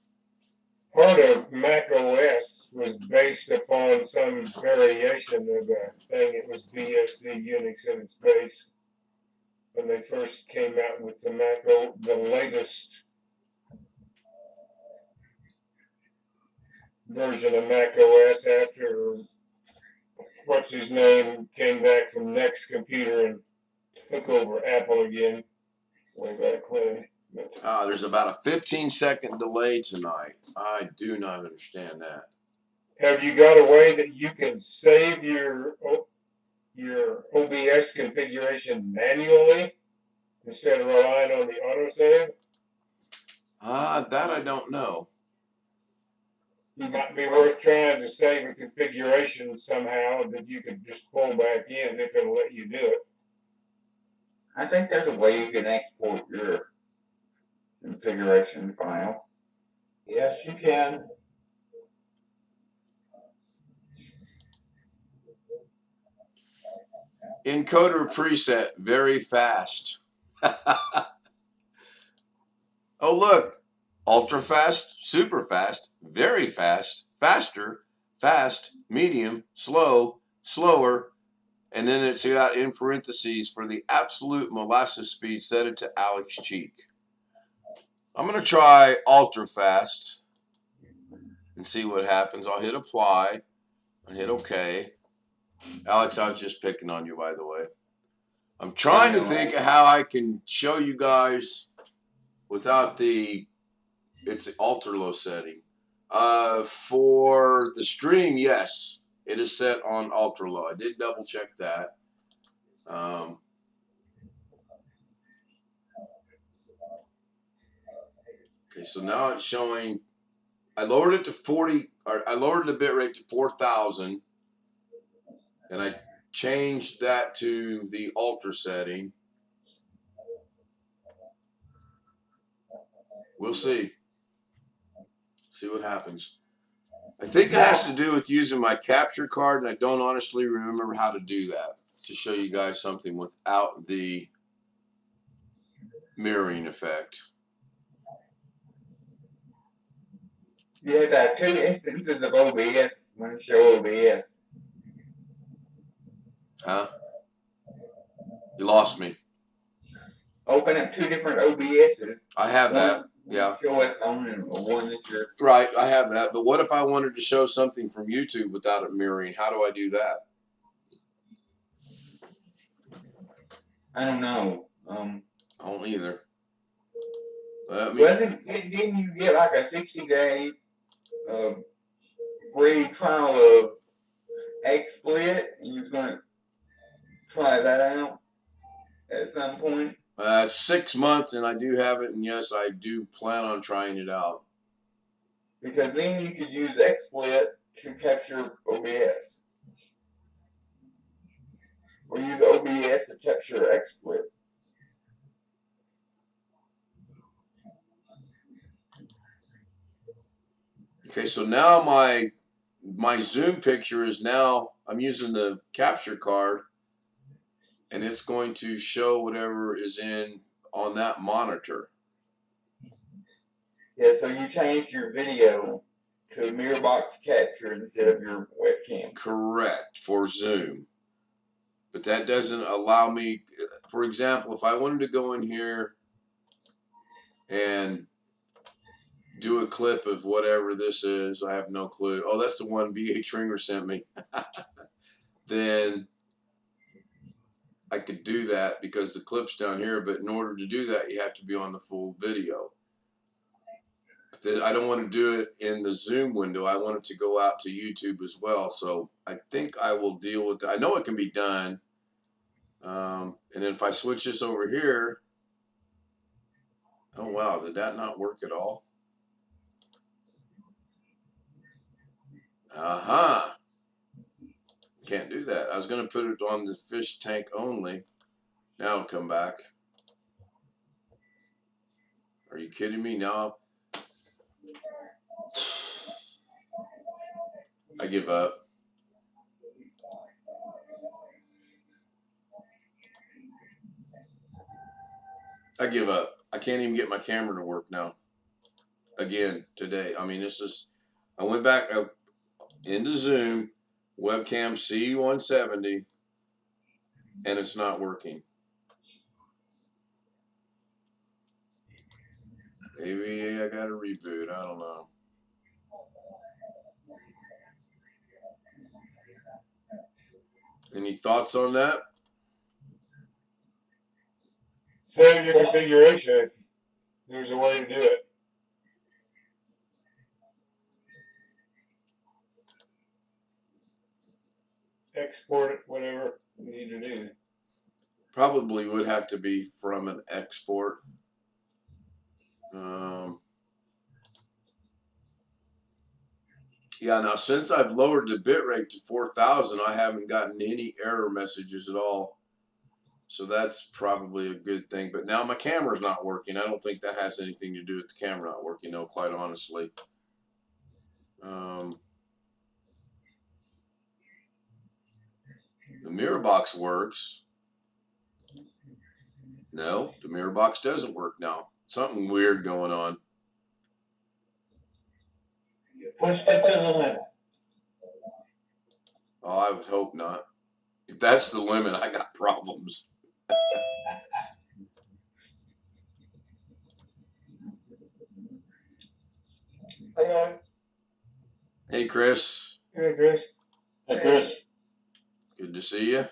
Speaker 3: part of Mac OS was based upon some variation of a thing. It was BSD Unix in its base when they first came out with the the latest version of Mac OS after what's his name came back from Next Computer and took over Apple again way back when.
Speaker 1: There's about a 15-second delay tonight. I do not understand that.
Speaker 3: Have you got a way that you can save your OBS configuration manually instead of relying on the autosave?
Speaker 1: That I don't know.
Speaker 3: It might be worth trying to save a configuration somehow that you could just pull back in if it'll let you do it.
Speaker 2: I think there's a way you can export your configuration file.
Speaker 5: Yes, you can.
Speaker 1: Encoder preset, very fast. Oh, look. Ultra fast, super fast, very fast, faster, fast, medium, slow, slower, and then it's got in parentheses for the absolute molasses speed, set it to Alex Cheak. I'm going to try ultra fast and see what happens. I'll hit apply. I'll hit OK. Alex, I was just picking on you, by the way. I'm trying to think of how I can show you guys without the, it's the ultra low setting. For the stream, yes, it is set on ultra low. I did double check that. Okay, so now it's showing. I lowered it to 40, or I lowered the bit rate to 4,000, and I changed that to the ultra setting. We'll see. See what happens. I think it has to do with using my capture card, and I don't honestly remember how to do that, to show you guys something without the mirroring effect.
Speaker 2: You have to have 2 instances of OBS when you show OBS.
Speaker 1: Huh? You lost me.
Speaker 2: Open up 2 different OBSs.
Speaker 1: I have that. Yeah.
Speaker 2: Show us on one that you're.
Speaker 1: Right, I have that. But what if I wanted to show something from YouTube without it mirroring? How do I do that?
Speaker 2: I don't know.
Speaker 1: I don't either.
Speaker 2: Didn't you get like a 60-day free trial of XSplit, and you're gonna try that out at some point?
Speaker 1: 6 months, and I do have it, and yes, I do plan on trying it out.
Speaker 2: Because then you could use XSplit to capture OBS, or use OBS to capture XSplit.
Speaker 1: Okay, so now my Zoom picture is now, I'm using the capture card, and it's going to show whatever is in on that monitor.
Speaker 2: Yeah, so you changed your video to mirror box capture instead of your webcam.
Speaker 1: Correct, for Zoom. But that doesn't allow me, for example, if I wanted to go in here and do a clip of whatever this is, I have no clue. Oh, that's the one B.A. Tringer sent me. Then I could do that because the clip's down here, but in order to do that, you have to be on the full video. I don't want to do it in the Zoom window. I want it to go out to YouTube as well. So I think I will deal with that. I know it can be done. And then if I switch this over here, oh wow, did that not work at all? Aha. Can't do that. I was going to put it on the fish tank only. Now it'll come back. Are you kidding me? Now I give up. I give up. I can't even get my camera to work now. Again, today. I mean, this is, I went back into Zoom, webcam C170, and it's not working. Maybe I got to reboot. I don't know. Any thoughts on that?
Speaker 3: Save your configuration. There's a way to do it. Export it, whatever you need to do.
Speaker 1: Probably would have to be from an export. Yeah, now since I've lowered the bit rate to 4,000, I haven't gotten any error messages at all. So that's probably a good thing. But now my camera's not working. I don't think that has anything to do with the camera not working, no, quite honestly. The mirror box works. No, the mirror box doesn't work now. Something weird going on.
Speaker 5: You pushed it to the limit.
Speaker 1: Oh, I would hope not. If that's the limit, I got problems.
Speaker 2: Hello.
Speaker 1: Hey, Chris.
Speaker 3: Hey, Chris.
Speaker 4: Hey, Chris.
Speaker 1: Good to see you.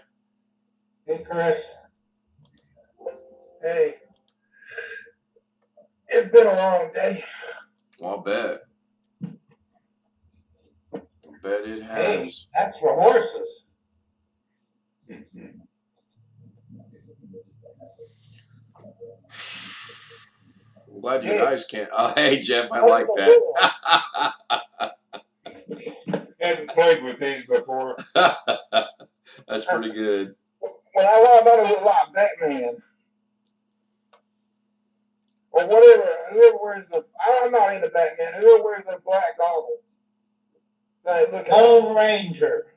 Speaker 3: Hey, Chris.
Speaker 2: Hey. It's been a long day.
Speaker 1: Well, I bet. I bet it
Speaker 5: Hey,
Speaker 1: has.
Speaker 5: that's for horses.
Speaker 1: I'm glad you
Speaker 2: Yeah.
Speaker 1: guys can't. Oh, hey, Jeff, I like that.
Speaker 3: Hadn't played with these before.
Speaker 1: That's pretty good.
Speaker 2: When I thought it was like Batman. Or whatever, whoever wears the, I'm not into Batman, whoever wears the black goggles. They look at
Speaker 5: Lone Ranger.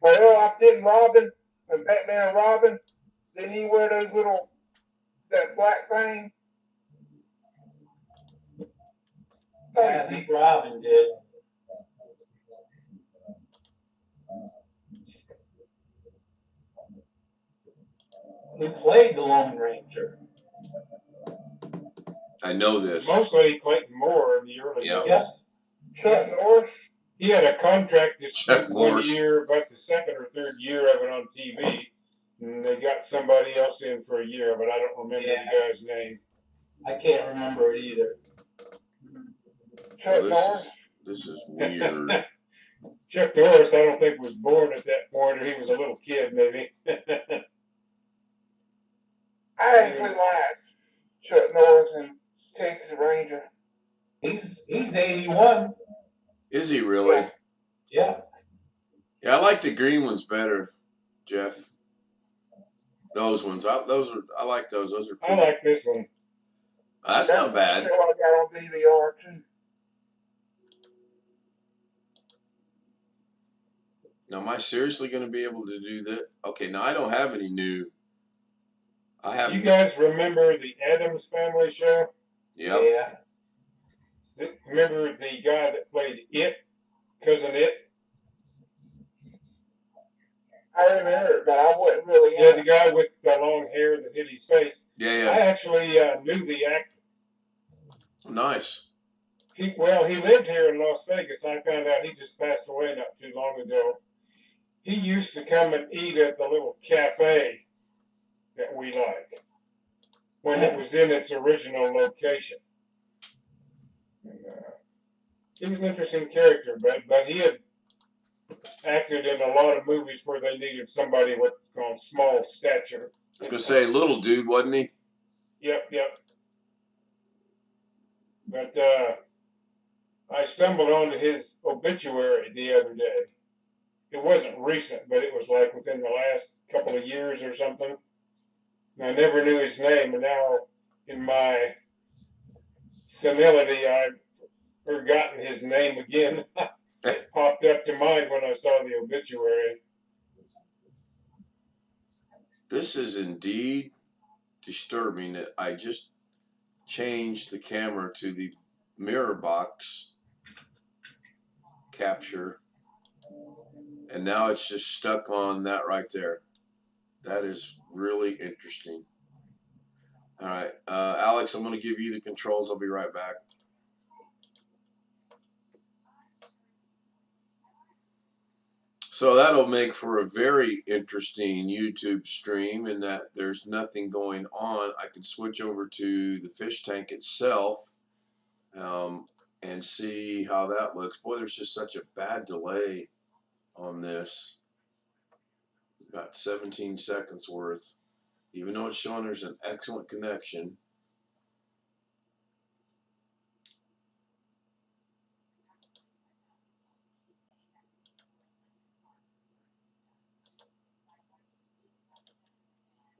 Speaker 2: well, didn't Robin, when Batman and Robin, didn't he wear those little, that black thing?
Speaker 5: I think Robin did. He played the Lone Ranger.
Speaker 1: I know this.
Speaker 3: Mostly Clayton Moore in the early
Speaker 1: Yeah.
Speaker 3: days.
Speaker 5: Yes.
Speaker 2: Chuck Norris.
Speaker 3: He had a contract
Speaker 1: Chuck
Speaker 3: dispute one
Speaker 1: Norris.
Speaker 3: year, about the second or third year of it on TV. And they got somebody else in for a year, but I don't remember
Speaker 5: Yeah.
Speaker 3: the guy's name.
Speaker 5: I can't remember it either.
Speaker 2: Chuck
Speaker 1: Well,
Speaker 2: Norris.
Speaker 1: this is weird.
Speaker 3: Chuck Norris, I don't think, was born at that point, or he was a little kid, maybe.
Speaker 2: I actually liked Chuck Norris and Texas Ranger.
Speaker 5: He's 81.
Speaker 1: Is he really?
Speaker 5: Yeah.
Speaker 1: Yeah, I like the green ones better, Jeff. Those ones. I like those. Those are
Speaker 3: I
Speaker 1: cool.
Speaker 3: like this one.
Speaker 1: That's not bad.
Speaker 2: That's what I got on DVR too.
Speaker 1: Now, am I seriously going to be able to do that? Okay, now I don't have any new. I have.
Speaker 3: You guys remember the Addams Family show?
Speaker 1: Yep.
Speaker 5: Yeah.
Speaker 3: Remember the guy that played It, Cousin It?
Speaker 2: I remember, but I wasn't really
Speaker 3: Yeah,
Speaker 2: into
Speaker 3: the guy with the long hair that hit his face.
Speaker 1: Yeah,
Speaker 3: I
Speaker 1: yeah.
Speaker 3: actually knew the actor.
Speaker 1: Nice.
Speaker 3: He lived here in Las Vegas. I found out he just passed away not too long ago. He used to come and eat at the little cafe that we like when it was in its original location. And, he was an interesting character, but he had acted in a lot of movies where they needed somebody with small stature.
Speaker 1: I was going to say, little dude, wasn't he?
Speaker 3: Yep. But I stumbled onto his obituary the other day. It wasn't recent, but it was like within the last couple of years or something. And I never knew his name, and now in my senility, I've forgotten his name again. It popped up to mind when I saw the obituary.
Speaker 1: This is indeed disturbing that I just changed the camera to the mirror box capture, and now it's just stuck on that right there. That is really interesting. All right, Alex, I'm going to give you the controls. I'll be right back. So that'll make for a very interesting YouTube stream in that there's nothing going on. I can switch over to the fish tank itself and see how that looks. Boy, there's just such a bad delay on this. Got 17 seconds worth. Even though it's showing there's an excellent connection.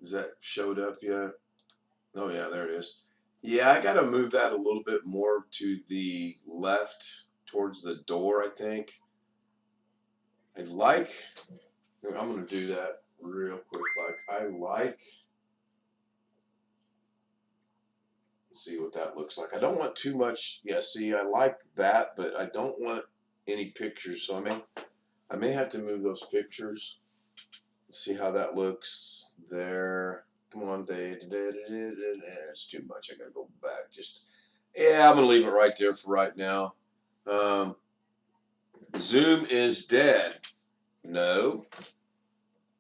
Speaker 1: Is that showed up yet? Oh yeah, there it is. Yeah, I gotta move that a little bit more to the left towards the door, I think. I'm gonna do that real quick. See what that looks like. I don't want too much. Yeah, see, I like that, but I don't want any pictures. So I may have to move those pictures. See how that looks there. Come on, it's too much. I gotta go back. Yeah, I'm gonna leave it right there for right now. Zoom is dead. No,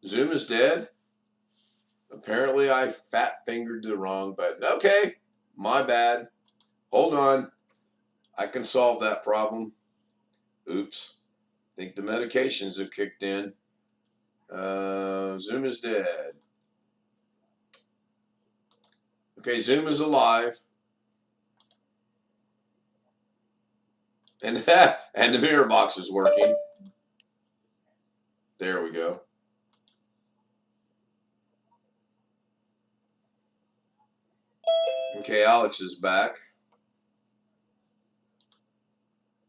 Speaker 1: Zoom is dead. Apparently, I fat fingered the wrong button. Okay, my bad. Hold on. I can solve that problem. Oops. Think the medications have kicked in. Zoom is dead. Okay, Zoom is alive. And the mirror box is working. There we go. Okay, Alex is back.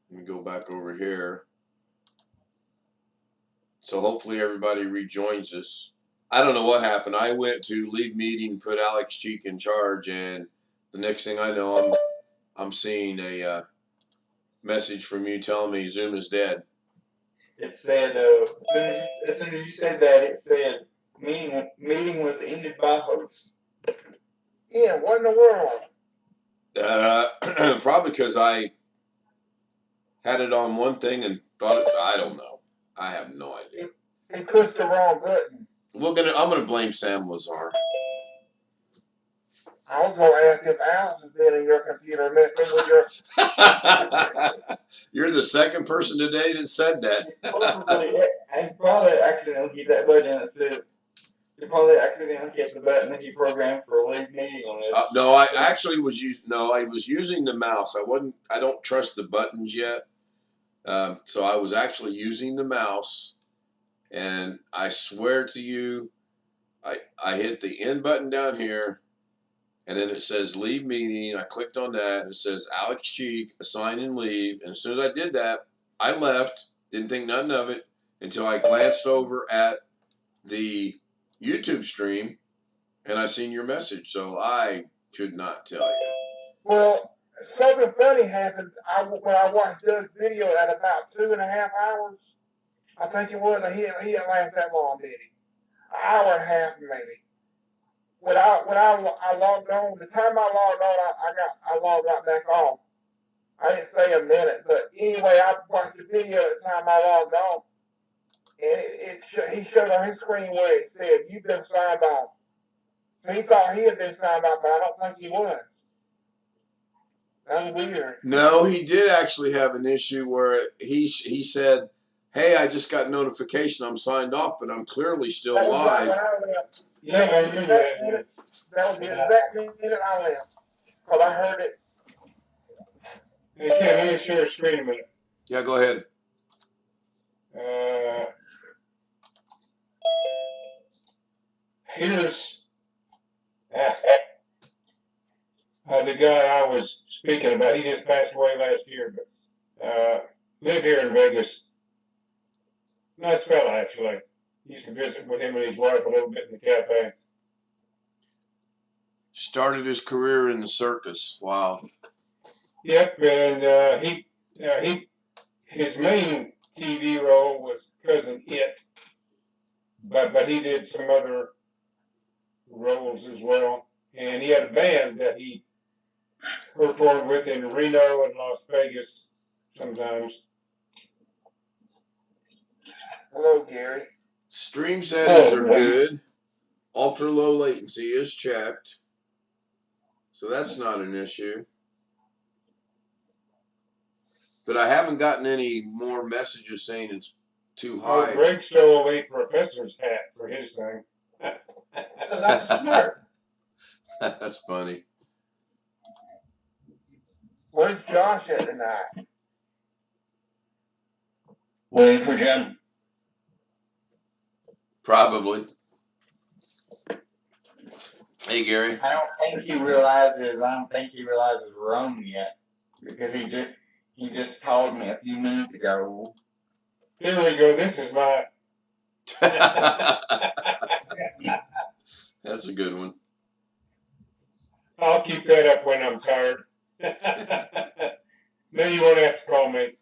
Speaker 1: Let me go back over here. So hopefully everybody rejoins us. I don't know what happened. I went to leave meeting, put Alex Cheak in charge, and the next thing I know, I'm seeing a message from you telling me Zoom is dead.
Speaker 2: It said, as soon as you said that, it said, meeting was ended by host. Yeah, what in the world?
Speaker 1: Probably because I had it on one thing and thought I don't know. I have no idea.
Speaker 2: He pushed the wrong button.
Speaker 1: I'm gonna blame Sam Lazar.
Speaker 2: I was going to ask if Alex has been in your computer messing with your.
Speaker 1: You're the second person today that said that.
Speaker 2: I probably accidentally hit that button and it says. You probably accidentally hit the button that you programmed for a leave meeting on this.
Speaker 1: No, I actually was I was using the mouse. I don't trust the buttons yet. So I was actually using the mouse, and I swear to you, I hit the end button down here, and then it says leave meeting. I clicked on that, and it says Alex Cheak, assign and leave. And as soon as I did that, I left, didn't think nothing of it until I glanced over at the YouTube stream, and I seen your message. So I could not tell you.
Speaker 2: Well, something funny happened. When I watched Doug's video at about 2.5 hours, I think it was. He didn't last that long, did he? An hour and a half maybe. When I logged on, the time I logged on, I logged right back on. I didn't say a minute, but anyway, I watched the video at the time I logged on, and he showed on his screen where it said you've been signed on. So he thought he had been signed on, but I don't think he was. That's weird.
Speaker 1: No, he did actually have an issue where he said, "Hey, I just got notification I'm signed off, but I'm clearly still live."
Speaker 3: Yeah, I remember that.
Speaker 2: That was the exact minute I left, because I heard it.
Speaker 3: Hey, Ken, let me share a screen a minute.
Speaker 1: Yeah, go ahead.
Speaker 3: Here's the guy I was speaking about. He just passed away last year, but lived here in Vegas. Nice fella, actually. Used to visit with him and his wife a little bit in the cafe.
Speaker 1: Started his career in the circus. Wow.
Speaker 3: Yep, and his main TV role was Cousin It, but he did some other roles as well. And he had a band that he performed with in Reno and Las Vegas sometimes.
Speaker 2: Hello, Gary.
Speaker 1: Stream settings are good. Ultra low latency is checked. So that's not an issue. But I haven't gotten any more messages saying it's too high.
Speaker 3: Oh, Greg stole a professor's hat for his thing.
Speaker 2: That's smart.
Speaker 1: That's funny.
Speaker 2: Where's Josh at tonight?
Speaker 4: Waiting for Jen.
Speaker 1: Probably. Hey, Gary.
Speaker 2: I don't think he realizes we're on yet, because he just called me a few minutes ago.
Speaker 3: Here we go. This is my.
Speaker 1: That's a good one.
Speaker 3: I'll keep that up when I'm tired. No, you won't have to call me.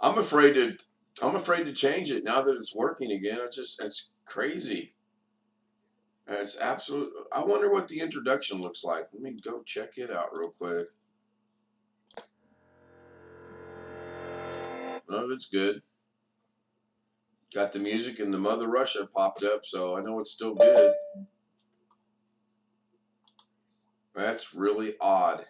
Speaker 1: I'm afraid to change it now that it's working again. It's crazy. It's absolute. I wonder what the introduction looks like. Let me go check it out real quick. Oh, it's good. Got the music and the Mother Russia popped up, so I know it's still good. That's really odd.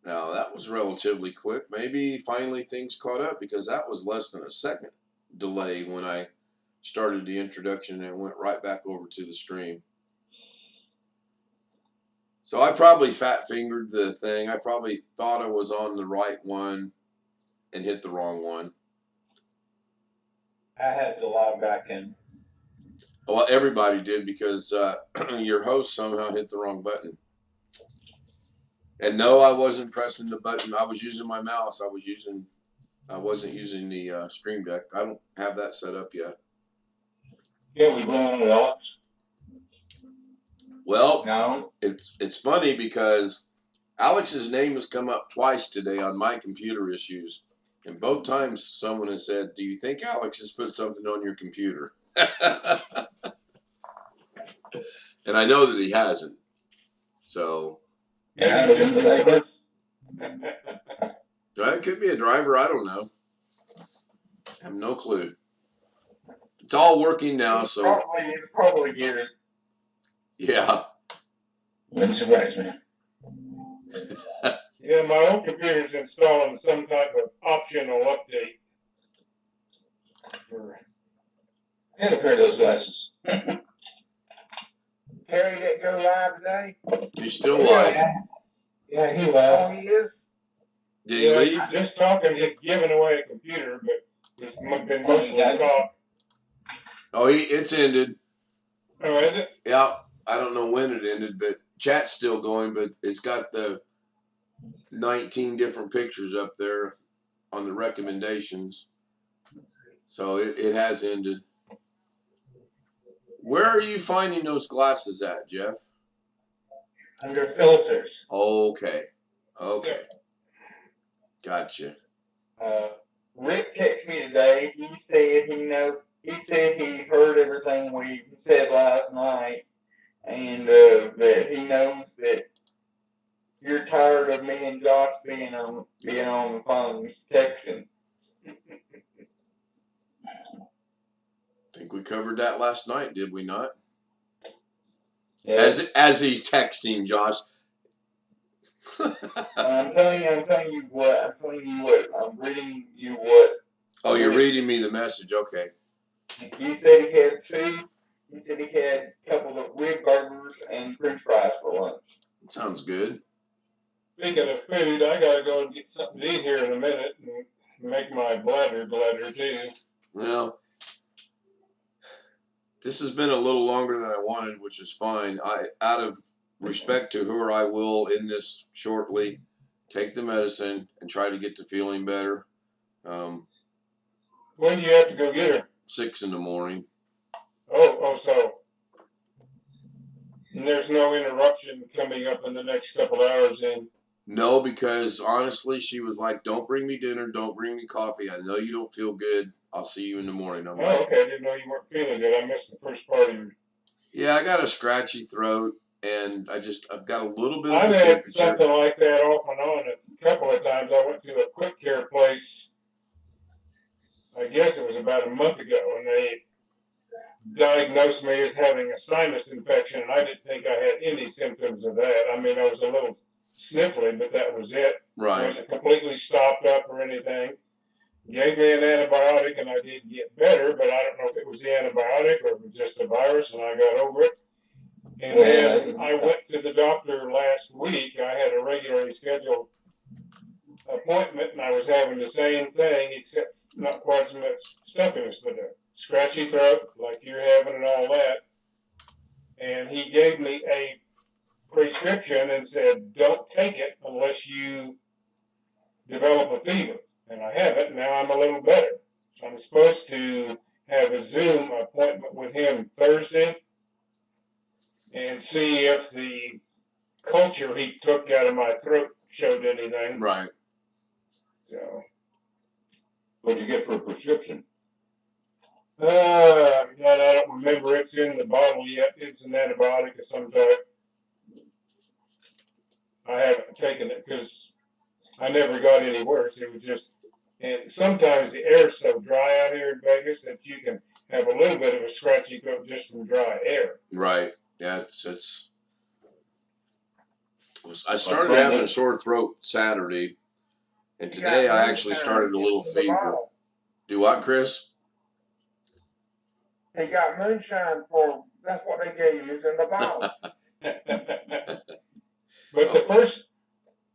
Speaker 1: Now, that was relatively quick. Maybe finally things caught up, because that was less than a second delay when I started the introduction and went right back over to the stream. So I probably fat fingered the thing. I probably thought I was on the right one and hit the wrong one.
Speaker 5: I had to log back in.
Speaker 1: Well, everybody did, because your host somehow hit the wrong button. And no, I wasn't pressing the button. I was using my mouse. I wasn't using the Stream Deck. I don't have that set up yet.
Speaker 4: Yeah, we went on it, Alex.
Speaker 1: Well,
Speaker 2: No,
Speaker 1: it's funny, because Alex's name has come up twice today on my computer issues. And both times someone has said, "Do you think Alex has put something on your computer?" And I know that he hasn't. So
Speaker 2: yeah,
Speaker 3: Maybe just a driver.
Speaker 1: it could be a driver. I don't know. I have no clue. It's all working now, so
Speaker 2: probably Garrett.
Speaker 1: yeah.
Speaker 4: Wouldn't surprise me.
Speaker 3: Yeah, my old computer's installing some type of optional update.
Speaker 4: I had a pair of those glasses.
Speaker 2: Terry didn't go live today.
Speaker 1: He's still live.
Speaker 5: Yeah, he
Speaker 2: Oh,
Speaker 5: was.
Speaker 2: he is.
Speaker 1: Did he leave?
Speaker 3: Just talking, he's giving away a computer, but he's been mostly talk.
Speaker 1: Oh, it's ended.
Speaker 3: Oh, is it?
Speaker 1: Yeah, I don't know when it ended, but chat's still going. But it's got the 19 different pictures up there on the recommendations, so it has ended. Where are you finding those glasses at, Jeff?
Speaker 5: Under filters.
Speaker 1: Okay. Gotcha.
Speaker 2: Rick texted me today. He said he heard everything we said last night, and that he knows that you're tired of me and Josh being on the phone texting.
Speaker 1: I think we covered that last night, did we not?
Speaker 2: Yeah.
Speaker 1: As he's texting Josh.
Speaker 2: I'm telling you what. I'm reading you what.
Speaker 1: Oh, you're reading me the message. Okay.
Speaker 2: You said he had two. You said he had a couple of rib burgers and French fries for lunch.
Speaker 1: Sounds good.
Speaker 3: Speaking of food, I gotta go and get something to eat here in a minute and make my bladder too.
Speaker 1: Well, this has been a little longer than I wanted, which is fine. Out of respect to her, I will end this shortly, take the medicine, and try to get to feeling better.
Speaker 3: When do you have to go get her?
Speaker 1: 6 in the morning.
Speaker 3: So and there's no interruption coming up in the next couple hours then?
Speaker 1: No, because honestly, she was like, "Don't bring me dinner. Don't bring me coffee. I know you don't feel good. I'll see you in the morning." I'm like,
Speaker 3: Okay. I didn't know you weren't feeling good. I missed the first part of your...
Speaker 1: "Yeah, I got a scratchy throat, and I've got a little bit of
Speaker 3: I've
Speaker 1: a
Speaker 3: had
Speaker 1: temperature."
Speaker 3: something like that off and on a couple of times. I went to a quick care place, I guess it was about a month ago, and they diagnosed me as having a sinus infection, and I didn't think I had any symptoms of that. I mean, I was a little sniffly, but that was it.
Speaker 1: Right.
Speaker 3: I wasn't completely stopped up or anything. Gave me an antibiotic, and I did get better, but I don't know if it was the antibiotic or it was just a virus, and I got over it. And then I went to the doctor last week. I had a regularly scheduled appointment, and I was having the same thing, except not quite as much stuffiness, but a scratchy throat like you're having and all that. And he gave me a prescription and said, don't take it unless you develop a fever. And I haven't. Now I'm a little better. So I'm supposed to have a Zoom appointment with him Thursday and see if the culture he took out of my throat showed anything.
Speaker 1: Right.
Speaker 3: So.
Speaker 4: What'd you get for a prescription?
Speaker 3: I don't remember. It's in the bottle yet. It's an antibiotic of some type. I haven't taken it because I never got any worse. It was just, and sometimes the air's so dry out here in Vegas that you can have a little bit of a scratchy throat just from dry air.
Speaker 1: Right. Yeah, I started having a sore throat Saturday, and today I actually started a little fever. Do what, Chris?
Speaker 2: He got moonshine for, that's what they gave him, it's in the bottle.
Speaker 3: But the first,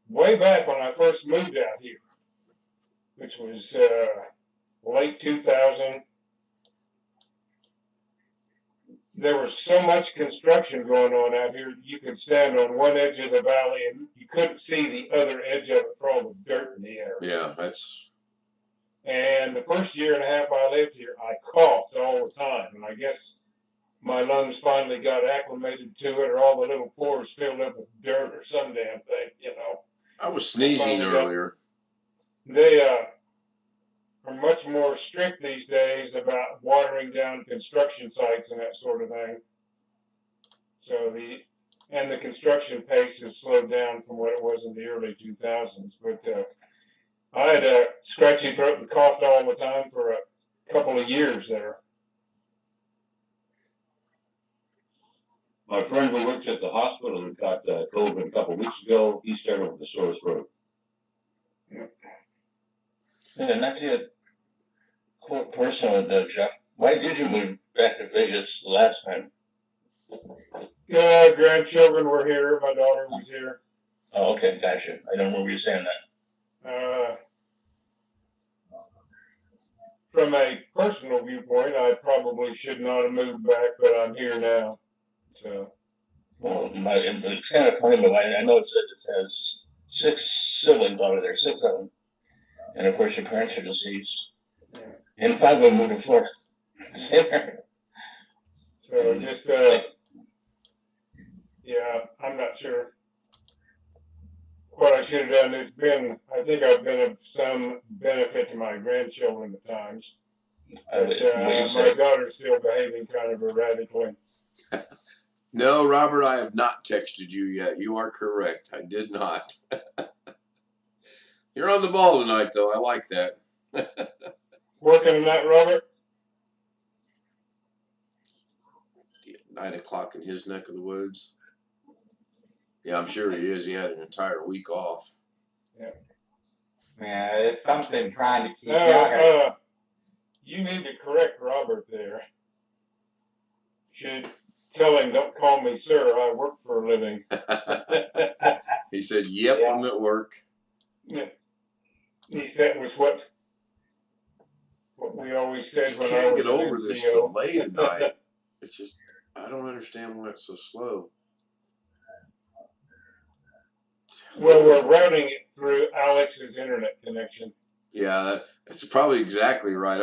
Speaker 3: way back when I first moved out here, which was late 2000, there was so much construction going on out here, you could stand on one edge of the valley and you couldn't see the other edge of it for all the dirt in the air.
Speaker 1: Yeah, that's.
Speaker 3: And the first year and a half I lived here, I coughed all the time. And I guess my lungs finally got acclimated to it, or all the little pores filled up with dirt or some damn thing, you know.
Speaker 1: I was sneezing earlier.
Speaker 3: They are much more strict these days about watering down construction sites and that sort of thing. So the construction pace has slowed down from what it was in the early 2000s. But I had a scratchy throat and coughed all the time for a couple of years there.
Speaker 4: My friend who works at the hospital who got COVID a couple of weeks ago, he started with a sore throat.
Speaker 5: Yeah, not to get personal though, Jeff. Why did you move back to Vegas the last time?
Speaker 3: Grandchildren were here. My daughter was here.
Speaker 5: Oh, okay, gotcha. I don't remember you saying that.
Speaker 3: From a personal viewpoint, I probably should not have moved back, but I'm here now. So.
Speaker 5: Well, it's kind of funny, but I know it has 6 siblings over there, 6 of them. And of course, your parents are deceased.
Speaker 3: Yeah.
Speaker 5: And 5 of them moved to Florida.
Speaker 3: So just, yeah, I'm not sure what I should have done. I think I've been of some benefit to my grandchildren at times. But my daughter's still behaving kind of erratically.
Speaker 1: No, Robert, I have not texted you yet. You are correct. I did not. You're on the ball tonight, though. I like that.
Speaker 3: Working on that, Robert?
Speaker 1: 9 o'clock in his neck of the woods. Yeah, I'm sure he is. He had an entire week off.
Speaker 3: Yeah.
Speaker 2: Yeah, it's something trying to keep
Speaker 3: you need to correct Robert there. Should tell him, don't call me sir. I work for a living.
Speaker 1: He said, yep, yeah. I'm at work.
Speaker 3: Yeah. He said was what we always said when I was
Speaker 1: get over this delay tonight. It's just, I don't understand why it's so slow.
Speaker 3: Well, we're routing it through Alex's internet connection.
Speaker 1: Yeah, that's probably exactly right.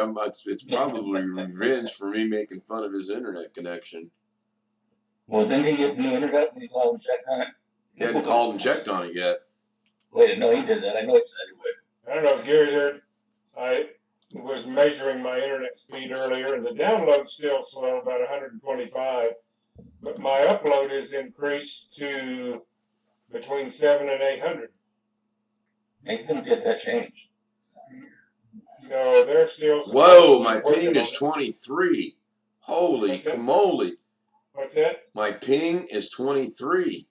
Speaker 1: It's probably revenge for me making fun of his internet connection.
Speaker 5: Well, didn't he get new internet when he called and checked on it?
Speaker 1: He hadn't called and checked on it yet.
Speaker 5: Wait, no, he did that. I know he said he would.
Speaker 3: I don't know if Gary heard. I was measuring my internet speed earlier, and the download's still slow, about 125. But my upload is increased to between 700 and 800.
Speaker 5: Make them get that changed.
Speaker 3: So they're still.
Speaker 1: Whoa, my ping is 23. Holy camole.
Speaker 3: What's that?
Speaker 1: My ping is 23.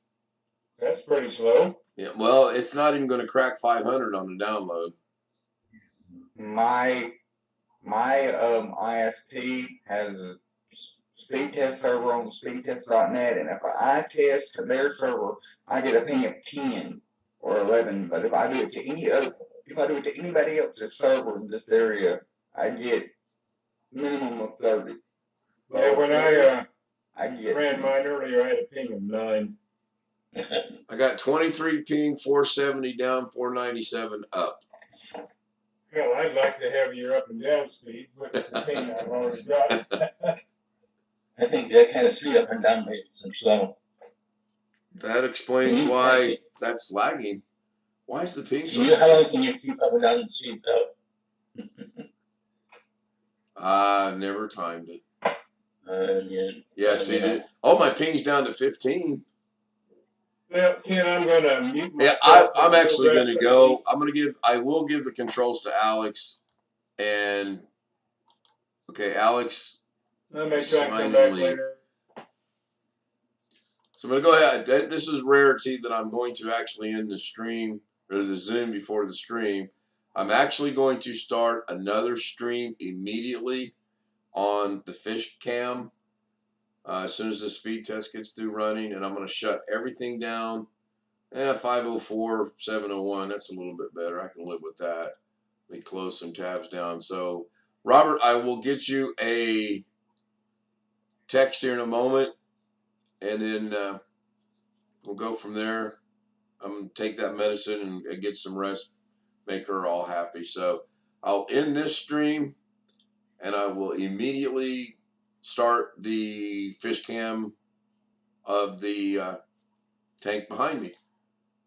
Speaker 3: That's pretty slow.
Speaker 1: Yeah, well, it's not even going to crack 500 on the download.
Speaker 2: My ISP has a speed test server on speedtest.net, and if I test to their server, I get a ping of 10 or 11. But if I do it to any other if I do it to anybody else's server in this area, I get minimum of 30.
Speaker 3: Yeah, when
Speaker 2: I get
Speaker 3: ran mine earlier, I had a ping of 9.
Speaker 1: I got 23 ping, 470 down, 497 up.
Speaker 3: Hell, I'd like to have your up and down speed with the ping I've already got.
Speaker 5: I think that kind of speed up and down makes some slow.
Speaker 1: That explains why that's lagging. Why is the ping so?
Speaker 5: How long can you keep up and down the speed though?
Speaker 1: I never timed it.
Speaker 5: Yeah,
Speaker 1: see that? Oh, my ping's down to 15.
Speaker 3: Well, Ken, I'm gonna mute
Speaker 1: Yeah,
Speaker 3: myself.
Speaker 1: I'm actually going to go. I will give the controls to Alex. And okay, Alex.
Speaker 3: I may try and come back later.
Speaker 1: So I'm going to go ahead. This is rarity that I'm going to actually end the stream or the Zoom before the stream. I'm actually going to start another stream immediately on the fish cam as soon as the speed test gets through running, and I'm going to shut everything down. 504, 701, that's a little bit better. I can live with that. Let me close some tabs down. So, Robert, I will get you a text here in a moment, and then we'll go from there. I'm going to take that medicine and get some rest, make her all happy. So I'll end this stream, and I will immediately start the fish cam of the tank behind me.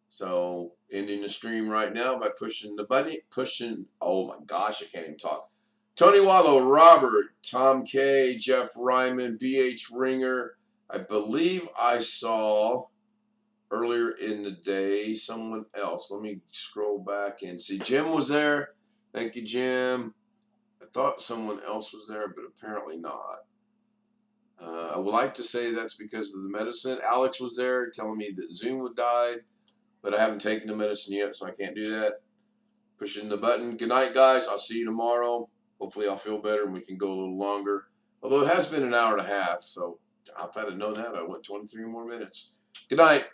Speaker 1: So ending the stream right now by pushing the button. Oh my gosh, I can't even talk. Tony Wallow, Robert, Tom K, Jeff Ryman, BH Ringer. I believe I saw earlier in the day someone else. Let me scroll back and see. Jim was there. Thank you, Jim. I thought someone else was there, but apparently not. I would like to say that's because of the medicine. Alex was there telling me that Zoom would die, but I haven't taken the medicine yet, so I can't do that. Pushing the button. Good night, guys. I'll see you tomorrow. Hopefully I'll feel better and we can go a little longer. Although it has been an hour and a half, so if I'd have known that, I went 23 more minutes. Good night.